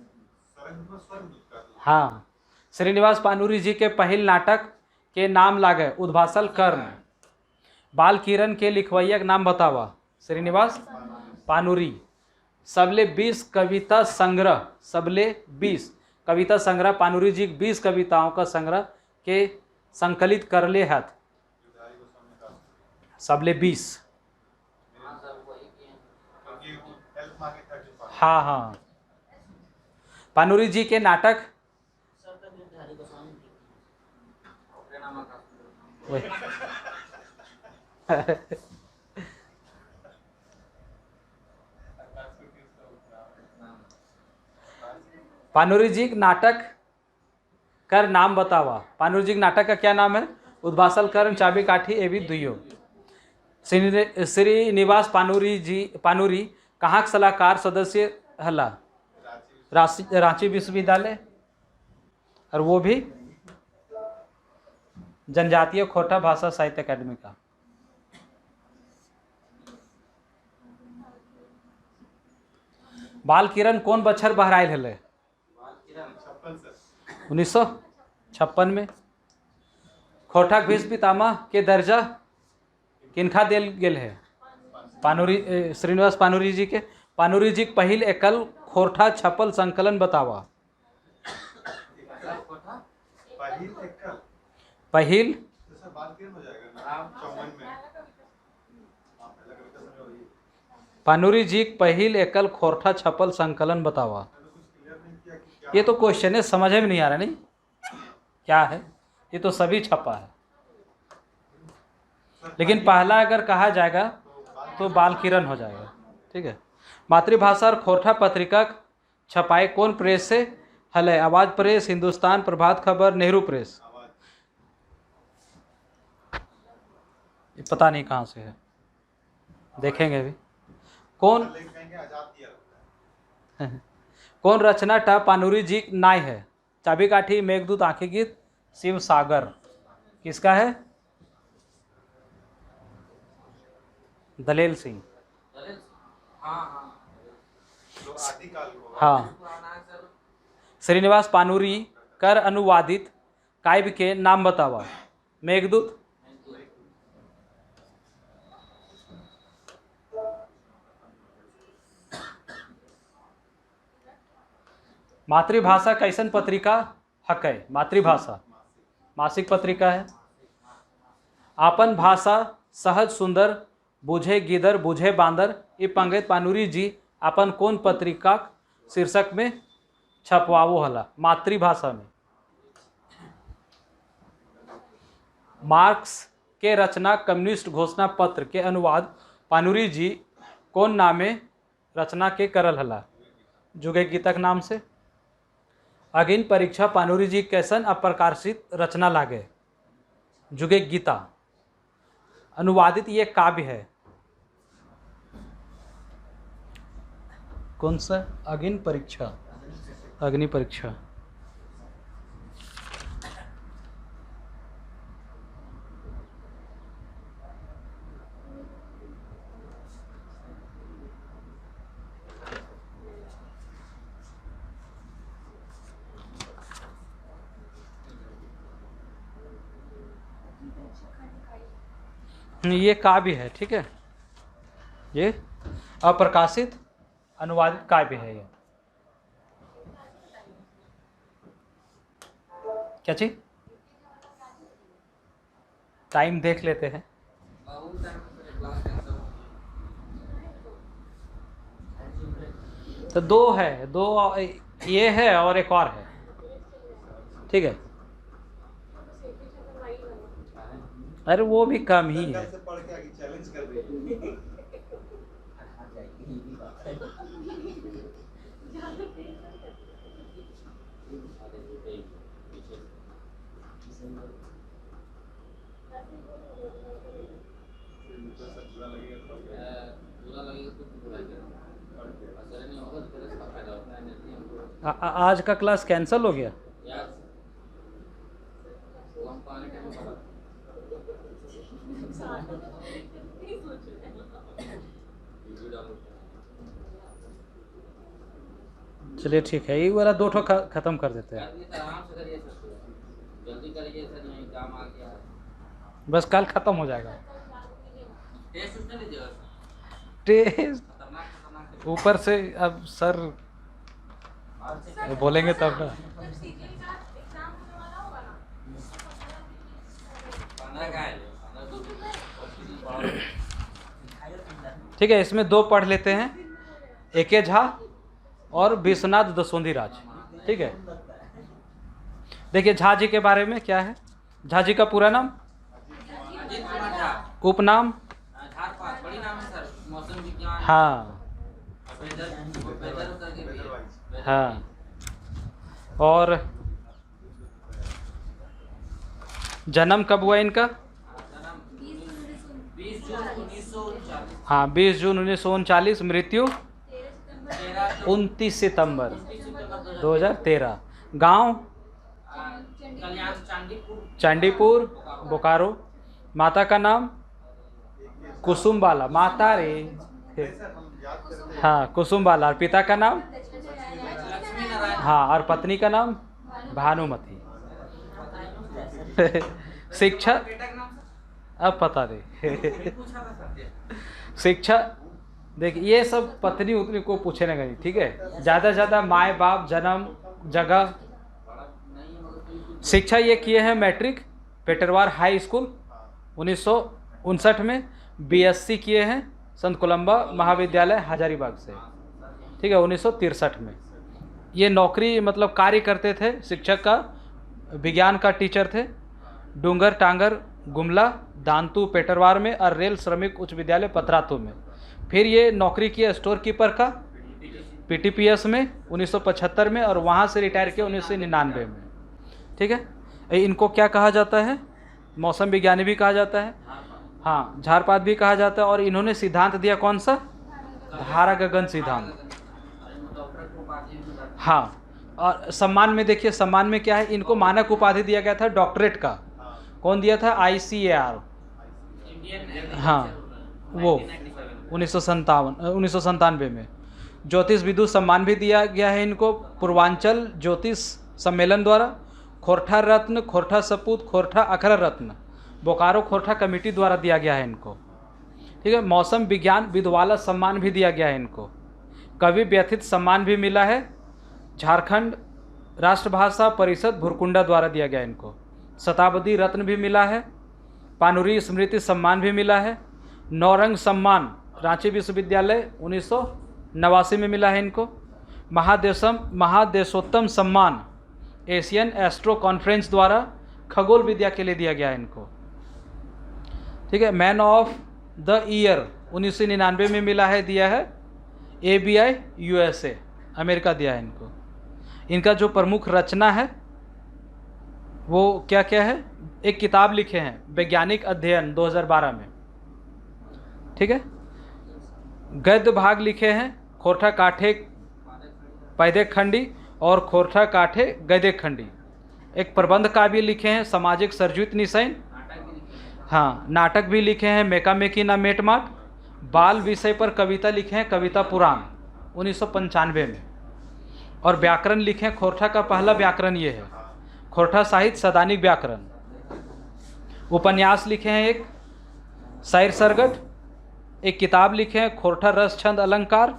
हाँ, श्रीनिवास पानुरी जी के पहल नाटक के नाम लागे उद्भासल कर्ण। बाल किरण के लिखवैया का नाम बतावा। श्रीनिवास पानुरी। सबले 20 कविता संग्रह, सबले 20 कविता संग्रह पानुरी जी 20 कविताओं का संग्रह के संकलित कर ले हाथ। सबले 20। हाँ सर वही किए हैं। हाँ हाँ, पानुरी जी के नाटक ओकरे नाम का वही। पानुरी जी के नाटक कर नाम बतावा। पानुरी जी के नाटक का क्या नाम है? उद्भासल कर्ण चाबी काठी एवं दुयो। श्रीनिवास पानुरी कहाँ के सलाहकार सदस्य हला? रांची विश्वविद्यालय, और वो भी जनजातीय खोटा भाषा साहित्य अकादमी का। बाल किरण कौन बछर बहराइल हले? 1956 में। खोठाक भीष्म पितामह के दर्जा किनखा देल गेल है? पानुरी श्रीनिवास पानुरी जी के। पानुरी जी के पहिल एकल खोरठा छपल संकलन बतावा। पहिल जैसे बात क्लियर हो जाएगा ना 54 में। पहला कविता समझ हो रही पानुरी जी के पहिल एकल खोरठा छपल संकलन बतावा। कुछ क्लियर नहीं किया कि क्या ये तो क्वेश्चन है, समझ में नहीं आ रहा। नहीं क्या है, ये तो सभी छपा है, लेकिन पहला अगर कहा जाएगा तो बाल किरण हो जाएगा। ठीक है। मातृभाषा और खोरठा पत्रिका छपाई कौन प्रेस से हले? आवाज़ प्रेस, हिंदुस्तान, प्रभात खबर, नेहरू प्रेस। ये पता नहीं कहाँ से है, देखेंगे अभी। कौन कहेंगे आजाद दिया रहता है। कौन रचना टा पानुरी जी नाय है? चाबी काठी, मेघदूत, आंखें गीत, शिव सागर। किसका है? दलेल सिंह। हाँ हाँ लोग आदिकाल को हाँ। पुराना है सर। श्रीनिवास पानुरी कर अनुवादित काव्य के नाम बतावा। मेघदूत, मातृभाषा कैसन पत्रिका हक है? मातृभाषा मासिक पत्रिका है। आपन भाषा सहज सुंदर बुझे गिदर बुझे बांदर ये पंडित पानुरी जी अपन कौन पत्रिका शीर्षक में छपवावो हला? मातृभाषा में। मार्क्स के रचना कम्युनिस्ट घोषणा पत्र के अनुवाद पानुरी जी कौन नामे रचना के करल हला? जुगे गीतक नाम से। अगिन परीक्षा पानुरी जी कैसन अप्रकाशित रचना लागे? जुगे गीता। अनुवादित ये काव्य है कौन सा? अग्नि परीक्षा। अग्नि परीक्षा। ये काव्य है, ठीक है, ये अप्रकाशित अनुवादित काव्य है। ये क्या चीज? टाइम देख लेते हैं। तो दो है, दो ये है और एक और है, ठीक है। अरे वो भी कम ही है। पढ़ के आगे चैलेंज कर रही है। आज का क्लास कैंसिल हो गया? चलिए ठीक है, ये वाला दो ठो खत्म कर देते हैं। जल्दी करिए सर, यही काम आ गया है। बस कल खत्म हो जाएगा। टेस्ट उसने लीजिएगा टेस्ट खतरनाक ऊपर से अब सर बोलेंगे तब ना। 15 का है, 15 ठीक है, इसमें दो पढ़ लेते हैं, एके झा और विश्वनाथ दसोंधी राज, ठीक है। देखिए झा जी के बारे में क्या है। झा जी का पूरा नाम? अजीत कुमार झा। उपनाम? झारपात, बड़ी नाम है सर, मौसम विज्ञान। हाँ वेदर करके भी है। हाँ। और जन्म कब हुआ इनका? जन्म 20 जून 1939। हाँ 20 जून 1939। मृत्यु 29 सितंबर 2013। गांव? कल्याण चांदीपुर, बोकारो। माता का नाम? कुसुमबाला। माता रे, हाँ कुसुमबाला। और पिता का नाम? लक्ष्मी नारायण। हाँ, और पत्नी का नाम? भानुमति। शिक्षा? बेटा का नाम अब पता नहीं। पूछा था सर। शिक्षा देखिए, ये सब पत्नी उतनी को पूछने का नहीं, ठीक है। ज़्यादा से ज़्यादा माए बाप, जन्म, जगह। शिक्षा ये किए हैं मैट्रिक पेटरवार हाई स्कूल 1959 में। बीएससी किए हैं संत कोलंबा महाविद्यालय हजारीबाग से, ठीक है, 1963 में। ये नौकरी मतलब कार्य करते थे, शिक्षक का, विज्ञान का टीचर थे। डूंगर टांगर गुमला दांतू पेटरवार में और रेल श्रमिक उच्च विद्यालय पतरातू में। फिर ये नौकरी किया स्टोर कीपर का पीटीपीएस में 1975 में, और वहाँ से रिटायर किया 1999 में, ठीक है। इनको क्या कहा जाता है? मौसम विज्ञानी भी कहा जाता है, हाँ झारपात भी कहा जाता है। और इन्होंने सिद्धांत दिया कौन सा? धारा गगन सिद्धांत, हाँ। और सम्मान में देखिए, सम्मान में क्या है, इनको मानक उपाधि दिया गया था डॉक्टरेट का। कौन दिया था? ICAR, हाँ वो 1997 में। ज्योतिष विदुष सम्मान भी दिया गया है इनको पूर्वांचल ज्योतिष सम्मेलन द्वारा। खोरठा रत्न, खोरठा सपूत, खोरठा अखरा रत्न बोकारो खोरठा कमेटी द्वारा दिया गया है इनको, ठीक है। मौसम विज्ञान विद्वाला सम्मान भी दिया गया है इनको। कवि व्यथित सम्मान भी मिला है, झारखंड राष्ट्रभाषा परिषद भुरकुंडा द्वारा दिया गया इनको। शताब्दी रत्न भी मिला है, पानुरी स्मृति सम्मान भी मिला है। नौरंग सम्मान रांची विश्वविद्यालय 1989 में मिला है इनको। महादेशोत्तम सम्मान एशियन एस्ट्रो कॉन्फ्रेंस द्वारा खगोल विद्या के लिए दिया गया है इनको। ठीक है। मैन ऑफ द ईयर 1999 में मिला है, दिया है ABI USA, अमेरिका दिया है इनको। इनका जो प्रमुख रचना है वो क्या क्या है? एक किताब लिखे हैं वैज्ञानिक अध्ययन 2012 में, ठीक है। गद्य भाग लिखे हैं खोरठा काठे पैदे खंडी और खोरठा काठे गद्य खंडी। एक प्रबंध काव्य लिखे हैं सामाजिक सरजुत निशैन, हाँ। नाटक भी लिखे हैं मेका मेकी ना मेट माट। बाल विषय पर कविता लिखे हैं कविता पुराण 1995 में। और व्याकरण लिखे हैं, खोरठा का पहला व्याकरण ये है, खोरठा साहित्य सदानिक व्याकरण। उपन्यास लिखे हैं एक शायर सरगट। एक किताब लिखे हैं खोरठा रस छंद अलंकार,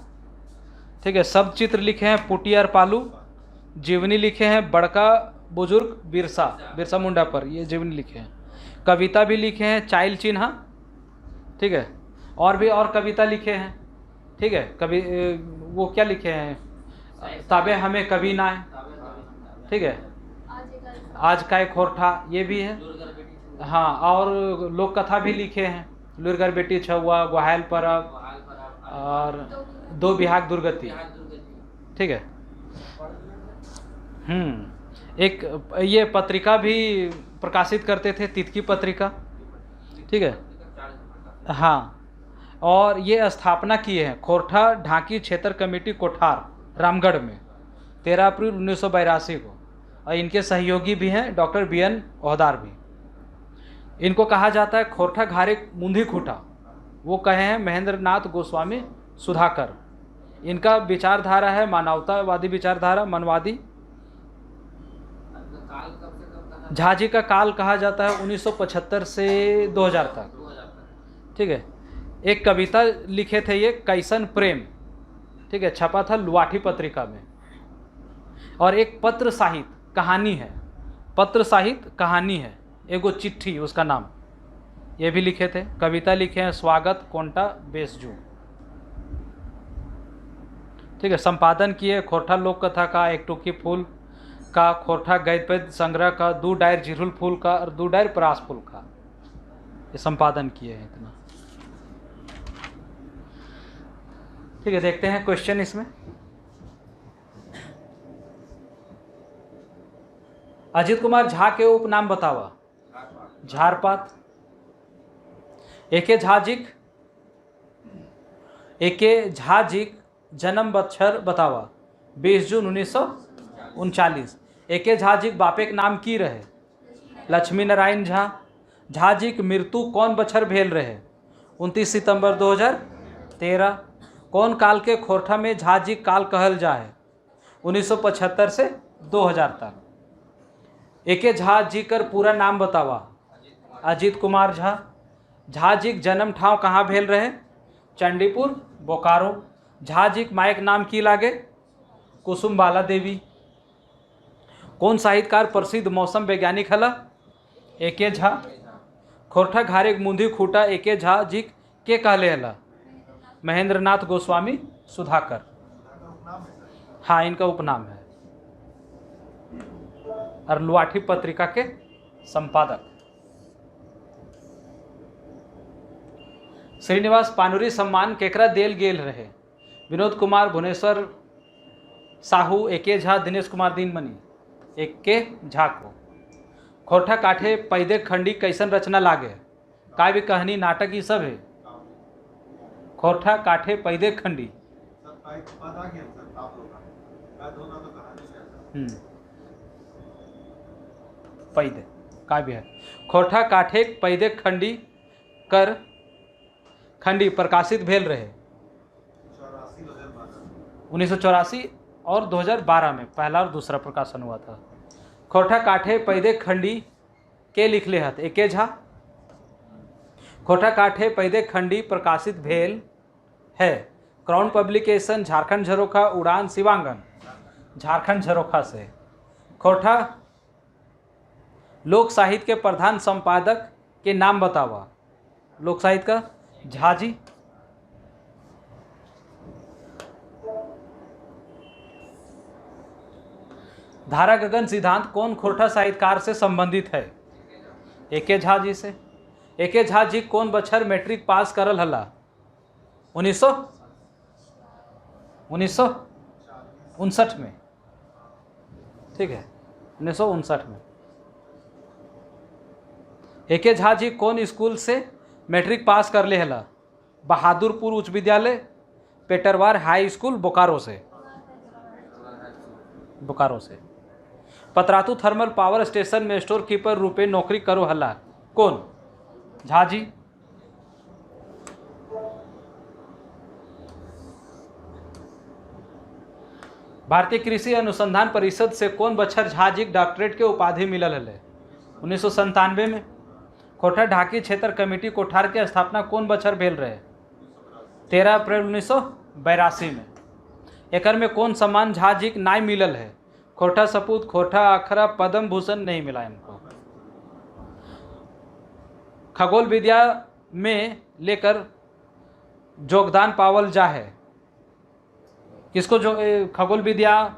ठीक है। शब्द चित्र लिखे हैं पुटियर पालू। जीवनी लिखे हैं बड़का बुजुर्ग बिरसा मुंडा पर, ये जीवनी लिखे हैं। कविता भी लिखे हैं चाइल चिन्हा, ठीक है। और भी और कविता लिखे हैं, ठीक है। कवि वो क्या लिखे हैं, ताबे हमें कभी ना है, ठीक है। आज का एक खोरठा ये भी है, हाँ। और लोक कथा भी लिखे हैं, लुरगर बेटी छुआ, गुहायल परब और दो बिहाग दुर्गति, ठीक है। एक ये पत्रिका भी प्रकाशित करते थे, तितकी पत्रिका, ठीक है, हाँ। और ये स्थापना किए हैं खोरठा ढाकी क्षेत्र कमेटी कोठार रामगढ़ में 13 अप्रैल 1982 को। और इनके सहयोगी भी हैं डॉक्टर BN ओहदार भी। इनको कहा जाता है खोरठा घारे मुंधी खूटा, वो कहे हैं महेंद्र नाथ गोस्वामी सुधाकर। इनका विचारधारा है मानवतावादी विचारधारा, मनवादी। झाजी का काल कहा जाता है 1975 से 2000 तक, ठीक है। एक कविता लिखे थे ये कैसन प्रेम, ठीक है, छपा था लुआठी पत्रिका में। और एक पत्र साहित्य कहानी है, पत्र साहित्य कहानी है, एगो चिट्ठी उसका नाम, ये भी लिखे थे। कविता लिखे हैं स्वागत कोंटा बेसजू, ठीक है। संपादन किए खोरठा लोक कथा का, एक टोकी फूल का, खोरठा गद्य संग्रह का, 2 डायर जिरुल फूल का और 2 डायर परास फूल का, ये संपादन किए हैं इतना, ठीक है। देखते हैं क्वेश्चन इसमें। अजित कुमार झा के उपनाम बतावा। झारपात। एके झाजिक जन्म बच्छर बतावा। 20 जून 1939। एके झाजिक बापे के नाम की रहे? लक्ष्मी नारायण झा। झाजिक मृत्यु कौन बच्छर भेल रहे? 29 सितंबर 2013। कौन काल के खोरठा में झाजिक काल कहल जाए? 1975 से 2000 तक। एके झा जी कर पूरा नाम बतावा। अजित कुमार झा। झाजिक जन्म ठाव कहाँ भेल रहे? चंडीपुर, बोकारो। झाजिक मायक नाम की लागे? कुसुम बाला देवी। कौन साहित्यकार प्रसिद्ध मौसम वैज्ञानिक हला? एके झा। खोरठा घारे मुंदी खूटा एके झा जी के कहले हला? महेंद्र नाथ गोस्वामी सुधाकर। हाँ, इनका उपनाम है। और लुआठी पत्रिका के संपादक। श्रीनिवास पानुरी सम्मान केकरा देल गेल रहे? विनोद कुमार भुवनेश्वर साहू, एके झा, दिनेश कुमार दीनमणि। एके झा को। खोरठा काठे पैदे खंडी कैसन रचना लागे? काव्य, कहानी, नाटक ये सब है। खोरठा काठे पैदे खंडी। पैदे काव्य है। खोरठा काठे पैदे खंडी कर खंडी प्रकाशित भेल रहे 1984 और 2012 में पहला और दूसरा प्रकाशन हुआ था। खोरठा काठे पैदे खंडी के लिखले हत? एके झा। खोरठा काठे पैदे खंडी प्रकाशित भेल है क्राउन पब्लिकेशन, झारखंड झरोखा, उड़ान, शिवांगन। झारखंड झरोखा से। खोरठा लोक साहित्य के प्रधान संपादक के नाम बतावा। लोक साहित्य का झाजी। धारा गगन सिद्धांत कौन खोरठा साहित्यकार से संबंधित है? एके झा जी से। एके झा जी कौन बछर मैट्रिक पास करल हला? 1959 में। ठीक है, 1959 में। एके झा जी कौन स्कूल से मैट्रिक पास कर ले हला? बहादुरपुर उच्च विद्यालय, पेटरवार हाई स्कूल, बोकारो से। बोकारो से। पतरातू थर्मल पावर स्टेशन में स्टोर कीपर रूपे नौकरी करो हला? कौन? झा जी। भारतीय कृषि अनुसंधान परिषद से कौन बछर झा जी डॉक्टरेट के उपाधि मिलल हले? 1997 में। कोठार ढाकी क्षेत्र कमेटी कोठार के स्थापना कौन बछर भेल रहे? 13 अप्रैल 1982 में। एकर में कौन सम्मान झा जी के नाय मिलल है? खोटा सपूत, खोटा अखरा, पद्म भूषण नहीं मिला इनको। खगोल विद्या में लेकर योगदान पावल जा है, किसको जो खगोल विद्या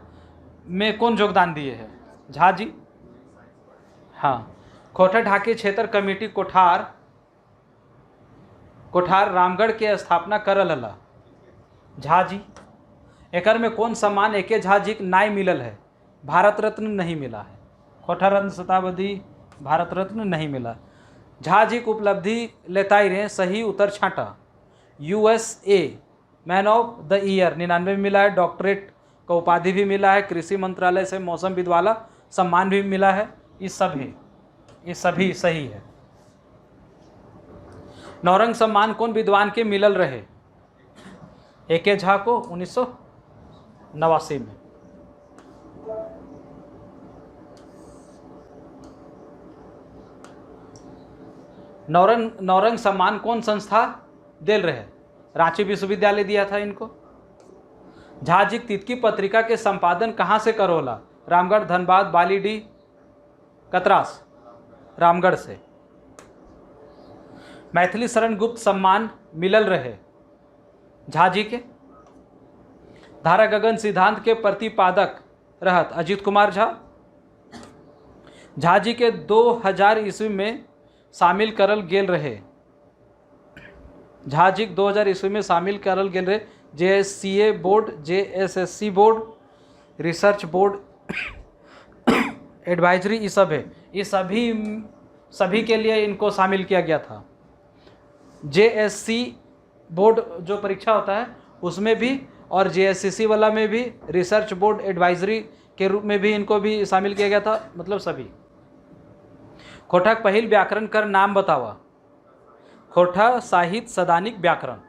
में कौन योगदान दिए हैं? झा जी। हाँ। खोटा ढाकी क्षेत्र कमेटी कोठार रामगढ़ के स्थापना करल हला? झा जी। एकर में कौन सम्मान एके झा जी नाय मिलल है? भारत रत्न नहीं मिला है। खोटा रत्न शताब्दी भारत रत्न नहीं मिला। झा जी की उपलब्धि लेताई रहे, सही उत्तर छाटा। USA man of the year 99 में मिला है। डॉक्टरेट का उपाधि भी मिला है। कृषि मंत्रालय से मौसम विद वाला सम्मान भी मिला है। ये सभी सही है। नौरंग सम्मान कौन विद्वान के मिलल रहे? एके झा को 1989 में। नौरंग सम्मान कौन संस्था दिल रहे? रांची विश्वविद्यालय दिया था इनको। झा जी तितकी पत्रिका के संपादन कहाँ से करोला? रामगढ़, धनबाद, बालीडीह, कतरास। रामगढ़ से। मैथिली शरण गुप्त सम्मान मिलल रहे झा जी के। धारा गगन सिद्धांत के प्रतिपादक रहत अजीत कुमार झा। झा जी के 2000 ईस्वी में शामिल करल गेल रहे। झा जी 2000 ईस्वी में शामिल करल गेल रहे JSCA board, JSSC board, research board, advisory, ये सब है। ये सभी के लिए इनको शामिल किया गया था। JSC बोर्ड जो परीक्षा होता है उसमें भी, और JSCC वाला में भी, रिसर्च बोर्ड एडवाइजरी के रूप में भी इनको भी शामिल किया गया था, मतलब सभी। खोटा पहिल व्याकरण कर नाम बतावा? खोटा साहित्य सदानिक व्याकरण,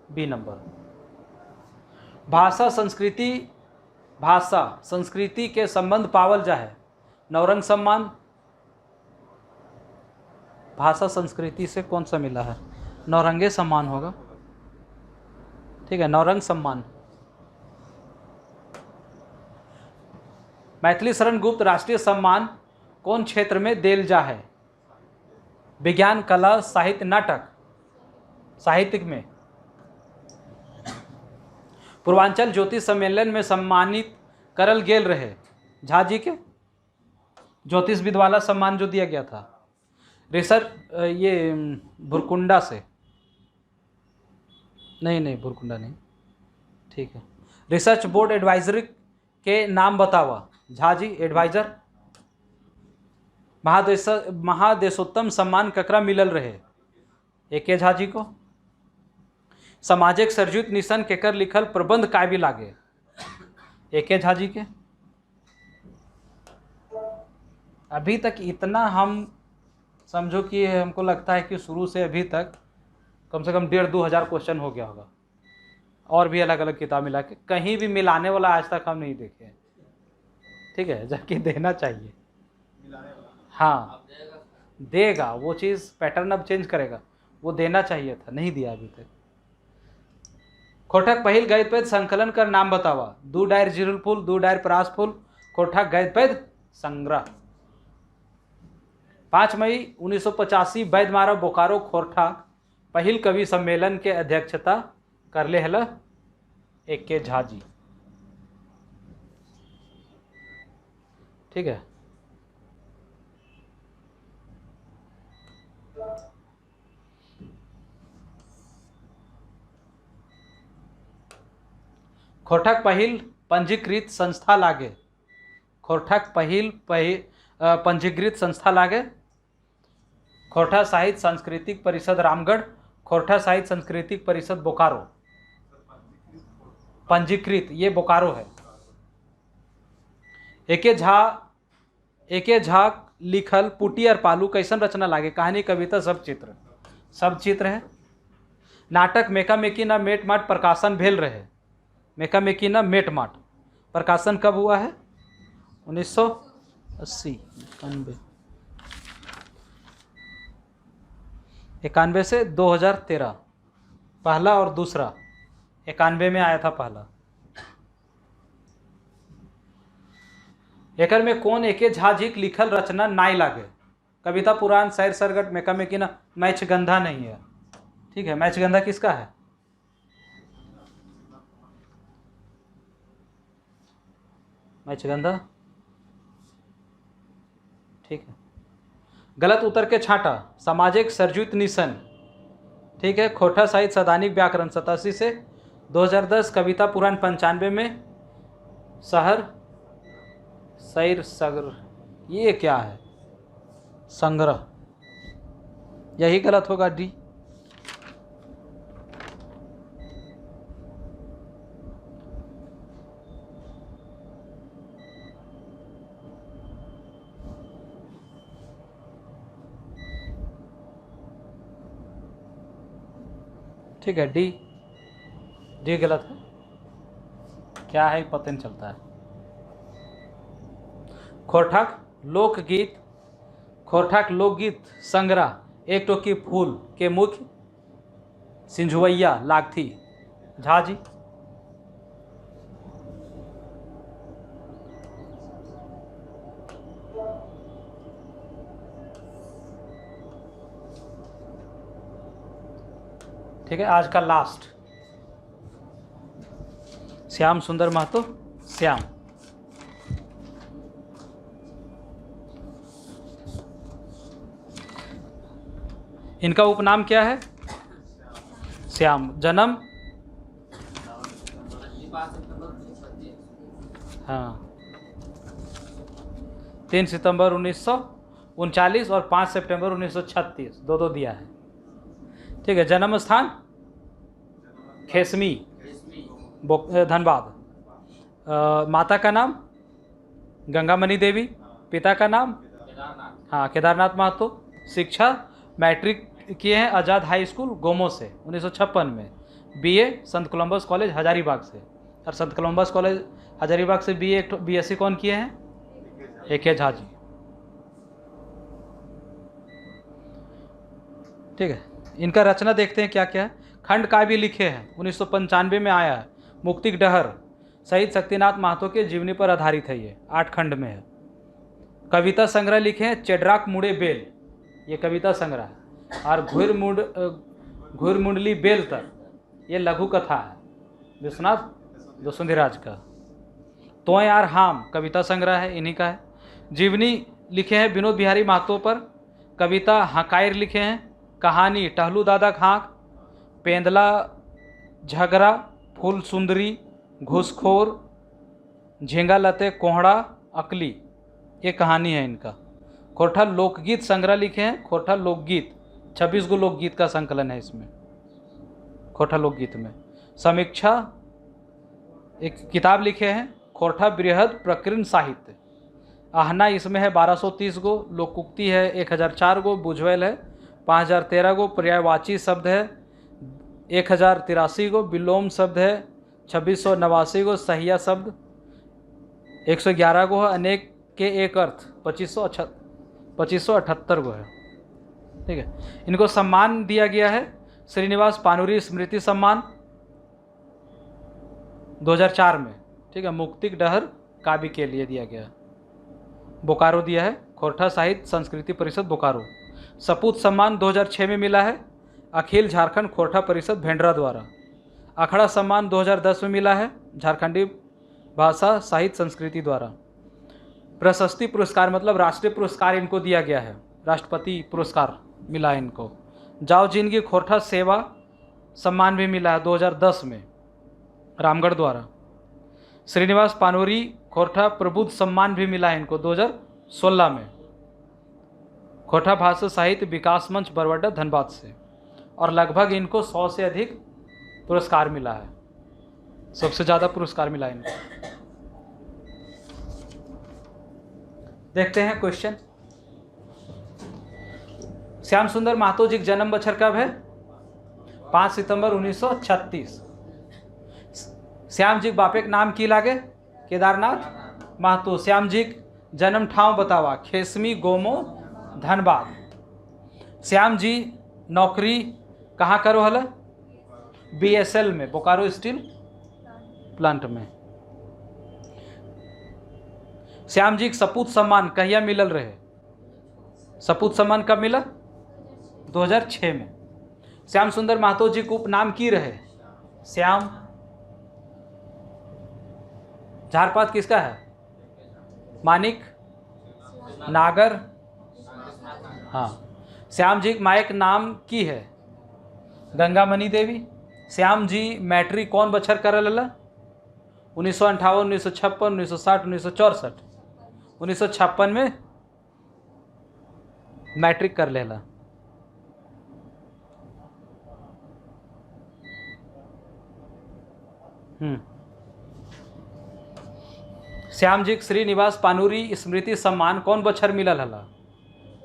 B नंबर। भाषा संस्कृति के संबंध पावल जा है? नौरंग सम्मान। भाषा संस्कृति से कौन सा मिला है? नौरंगे सम्मान होगा। ठीक है, नौरंग सम्मान। मैथिली शरण गुप्त राष्ट्रीय सम्मान कौन क्षेत्र में देल जा है? विज्ञान, कला, साहित्य, नाटक। साहित्यिक में। पूर्वांचल ज्योतिष सम्मेलन में सम्मानित करल गेल रहे झा जी के। ज्योतिष विद वाला सम्मान जो दिया गया था। रिसर्च ये भुरकुंडा से नहीं, भुरकुंडा नहीं। ठीक है। रिसर्च बोर्ड एडवाइजरी के नाम बतावा? झा जी एडवाइजर। महादेशोत्तम सम्मान ककरा मिलल रहे? एके झा जी को। सामाजिक सरजुत निशन केकर लिखल प्रबंध काव्य लागे? एके झा जी के। अभी तक इतना हम समझो कि हमको लगता है कि शुरू से अभी तक कम से कम 1,500-2 हज़ार क्वेश्चन हो गया होगा, और भी अलग अलग किताब मिला के। कहीं भी मिलाने वाला आज तक हम नहीं देखे। ठीक है, जबकि देना चाहिए। हाँ, देगा, वो चीज़ पैटर्न अब चेंज करेगा, वो देना चाहिए था, नहीं दिया अभी तक। खोटक पहिल गैद पैद संकलन कर नाम बतावा? 2 डायर जिरुल फूल, 2 डायर परास फूल, खोटक गैद पैद संग्रह। 5 मई 1985 बैदमारा बोकारो खोरठा पहिल कवि सम्मेलन के अध्यक्षता करले हल एके झा जी। ठीक है। खोरठाक पहिल पंजीकृत संस्था लागे। खोरठाक पहिल पंजीकृत संस्था लागे। खोरठा साहित्य सांस्कृतिक परिषद रामगढ़, खोरठा साहित्य सांस्कृतिक परिषद बोकारो। पंजीकृत ये बोकारो है। एके झा लिखल पुटी और पालू कैसन रचना लागे। कहानी, कविता, सब चित्र। सब चित्र है। नाटक मेका मेकी ना मेट माट प्रकाशन भेल रहे। मेका मेकी ना मेट माट प्रकाशन कब हुआ है? 1980 91 से 2013 पहला और दूसरा। 91 में आया था पहला। एकर में कौन एके झा जी लिखल रचना नाई लागे। कविता, पुराण, शायर, सरगट, मेका मेकी ना मैच गंधा नहीं है। ठीक है, मैच गंधा किसका है? मैच गंधा, ठीक है। गलत उतर के छांटा, सामाजिक सरजुत निशन। ठीक है। खोरठा साहित्य सैद्धांतिक व्याकरण 87 से 2010। कविता, पुराण 95 में। शहर शैर सगर, ये क्या है? संग्रह, यही गलत होगा, डी। ठीक है, डी। डी गलत है। क्या है पता नहीं चलता है। खोरठाक लोकगीत, खोरठाक लोकगीत संग्रह एक टोकी फूल के मुख्य सिंझुवैया लागथी झा जी। ठीक है, आज का लास्ट, श्याम सुंदर महतो। श्याम, इनका उपनाम क्या है? श्याम। जन्म, हाँ, 3 सितंबर 1939 और 5 सितंबर 1936, दो दिया है। ठीक है। जन्म स्थान खेसमी, धनबाद। माता का नाम गंगामणि देवी। पिता का नाम, हाँ, केदारनाथ महतो। शिक्षा, मैट्रिक किए हैं आज़ाद हाई स्कूल गोमो से 1956 में। बीए संत कोलंबस कॉलेज हजारीबाग से। और संत कोलंबस कॉलेज हजारीबाग से बीएससी कौन किए हैं? एके झा जी। ठीक है। इनका रचना देखते हैं क्या क्या है। खंड काव्य लिखे हैं, 1995 में आया है। मुक्तिक डहर शहीद शक्तिनाथ महतो के जीवनी पर आधारित है। ये 8 खंड में है। कविता संग्रह लिखे हैं, चेडराक मुड़े बेल, ये कविता संग्रह है। और घुर मुंडली बेल तर, ये लघु कथा है, विश्वनाथ दोसुंधीराज का। तो यार हाम कविता संग्रह है, इन्हीं का है। जीवनी लिखे हैं विनोद बिहारी महतो पर। कविता हकायर लिखे हैं। कहानी टहलू दादा खाक, पेंदला झगड़ा, फूल सुंदरी, घूसखोर, झींगा लते, कोहड़ा, अकली, ये कहानी है इनका। खोरठा लोकगीत संग्रह लिखे हैं। खोरठा लोकगीत 26 गो लोकगीत का संकलन है इसमें, खोरठा लोकगीत में। समीक्षा एक किताब लिखे हैं, खोरठा बृहद प्रकीर्ण साहित्य। आहना इसमें है 1230 गो, लोकोक्ति है 1004 गो, बुझवेल है 5013 गो, पर्यायवाची शब्द है 1083 गो, विलोम शब्द है 2689 गो, सहिया शब्द 111 गो है, अनेक के एक अर्थ 2578 गो है। ठीक है। इनको सम्मान दिया गया है, श्रीनिवास पानुरी स्मृति सम्मान 2004 में। ठीक है। मुक्तिक डहर काव्य के लिए दिया गया। बोकारो दिया है, खोरठा साहित्य संस्कृति परिषद बोकारो। सपूत सम्मान 2006 में मिला है, अखिल झारखंड खोरठा परिषद भेंडरा द्वारा। अखड़ा सम्मान 2010 में मिला है, झारखंडी भाषा साहित्य संस्कृति द्वारा। प्रशस्ति पुरस्कार मतलब राष्ट्रीय पुरस्कार इनको दिया गया है, राष्ट्रपति पुरस्कार मिला इनको। जाओ जिनकी खोरठा सेवा सम्मान भी मिला है 2010 में, रामगढ़ द्वारा। श्रीनिवास पानोरी खोरठा प्रबुद्ध सम्मान भी मिला है इनको 2016 में, खोरठा भाषा साहित्य विकास मंच बरवाडा धनबाद से, और लगभग इनको 100 से अधिक पुरस्कार मिला है, सबसे ज़्यादा पुरस्कार मिला है इनको। देखते हैं क्वेश्चन। श्याम सुंदर महतो जी का जन्म बछर कब है? 5 सितंबर 1936। श्याम जी बापे के नाम की लागे? केदारनाथ महतो। श्याम जी जन्म ठाव बतावा? खेसमी, गोमो, धनबाद। श्याम जी नौकरी कहाँ करो हल? BSL में, बोकारो स्टील प्लांट में। श्याम जी सपूत सम्मान कहिया मिलल रहे? सपूत सम्मान कब मिला? 2006 में। श्याम सुंदर महतो जी को उपनाम की रहे? श्याम। झारपात किसका है? मानिक, नागर। हाँ। श्याम जी मायक नाम की है? गंगामणि देवी। श्याम जी मैट्रिक कौन बछर करल हला? 1958, 1956, 1960, 1964। 1956 में मैट्रिक कर लेला। श्याम जी श्रीनिवास पानूरी स्मृति सम्मान कौन बछर मिलल हला?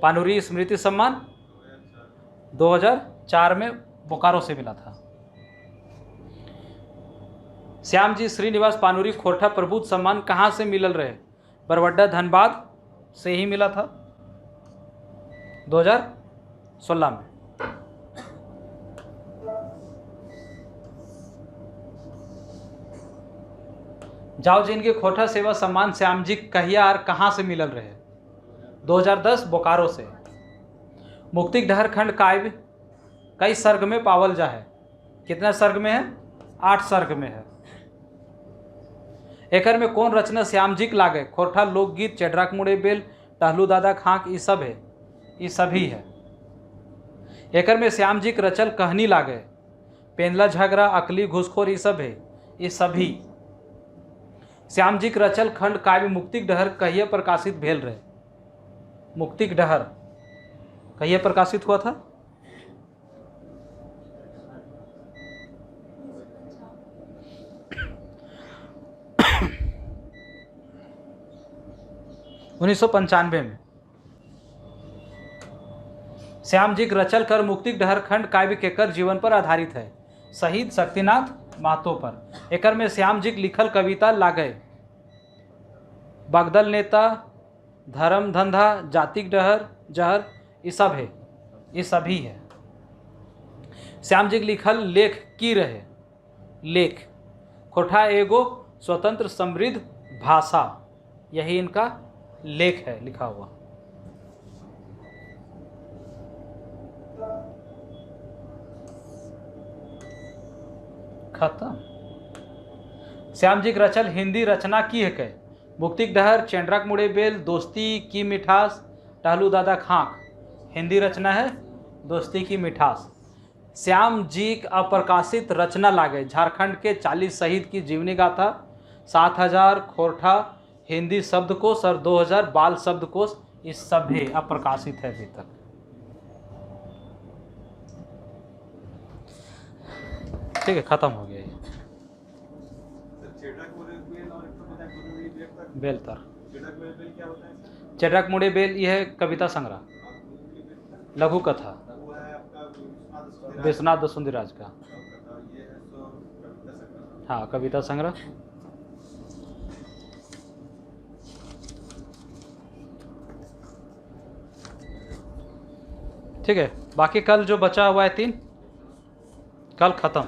पानूरी स्मृति सम्मान 2004 में बोकारो से मिला था। श्याम जी श्रीनिवास पानूरी खोरठा प्रबुद्ध सम्मान कहाँ से मिलल रहे? बरवाडा धनबाद से ही मिला था 2016 में। जाओ जी इनके खोरठा सेवा सम्मान श्याम जी कहिया और कहाँ से मिलल रहे? 2010 बोकारो से। मुक्तिक डहर खंड काव्य कई सर्ग में पावल जा है? कितना सर्ग में है? 8 सर्ग में है। एकर में कौन रचना श्याम जी के लागे? खोरठा लोकगीत, चेडराक मुड़े बेल, टहलू दादा खाक, ये सब है, ये सभी है। एकर में श्याम जी के रचल कहानी लागे? पेंदला झगड़ा, अकली, घुसखोर, ये सब है, ये सभी। श्याम जी के रचल खंड काव्य मुक्तिक डहर कहिए प्रकाशित भेल रहे? मुक्तिक डहर कहिए प्रकाशित हुआ था? उन्नीस 1995 में। श्याम जी रचल कर मुक्तिक डहर खंड काव्य केकर जीवन पर आधारित है? शहीद शक्तिनाथ महतो पर। एकर में श्याम जी लिखल कविता लागे? बगदल नेता, धर्म धंधा, जातिक डहर, जहर, ये सब है, ये सभी है। श्याम जी लिखल लेख की रहे? लेख खोरठा एगो स्वतंत्र समृद्ध भाषा, यही इनका लेख है लिखा हुआ। खत्म। श्याम जी रचल हिंदी रचना की है के? मुक्तिक डहर, चेंड्राक मुड़े बेल, दोस्ती की मिठास, टहलू दादा खाक। हिंदी रचना है दोस्ती की मिठास। श्याम जी अप्रकाशित रचना लागे? झारखंड के 40 शहीद की जीवनी गाथा, 7000 खोरठा हिंदी शब्दकोश और 2000 बाल शब्दकोश, ये सभी अप्रकाशित है अभी तक। ठीक है, खत्म हो गया ये। बेलतर चेडराक मुड़े बेल, यह है कविता संग्रह, लघु कथा, विश्वनाथ दसुंधीराज का। हाँ, कविता संग्रह। ठीक है, बाकी कल जो बचा हुआ है 3, कल खत्म।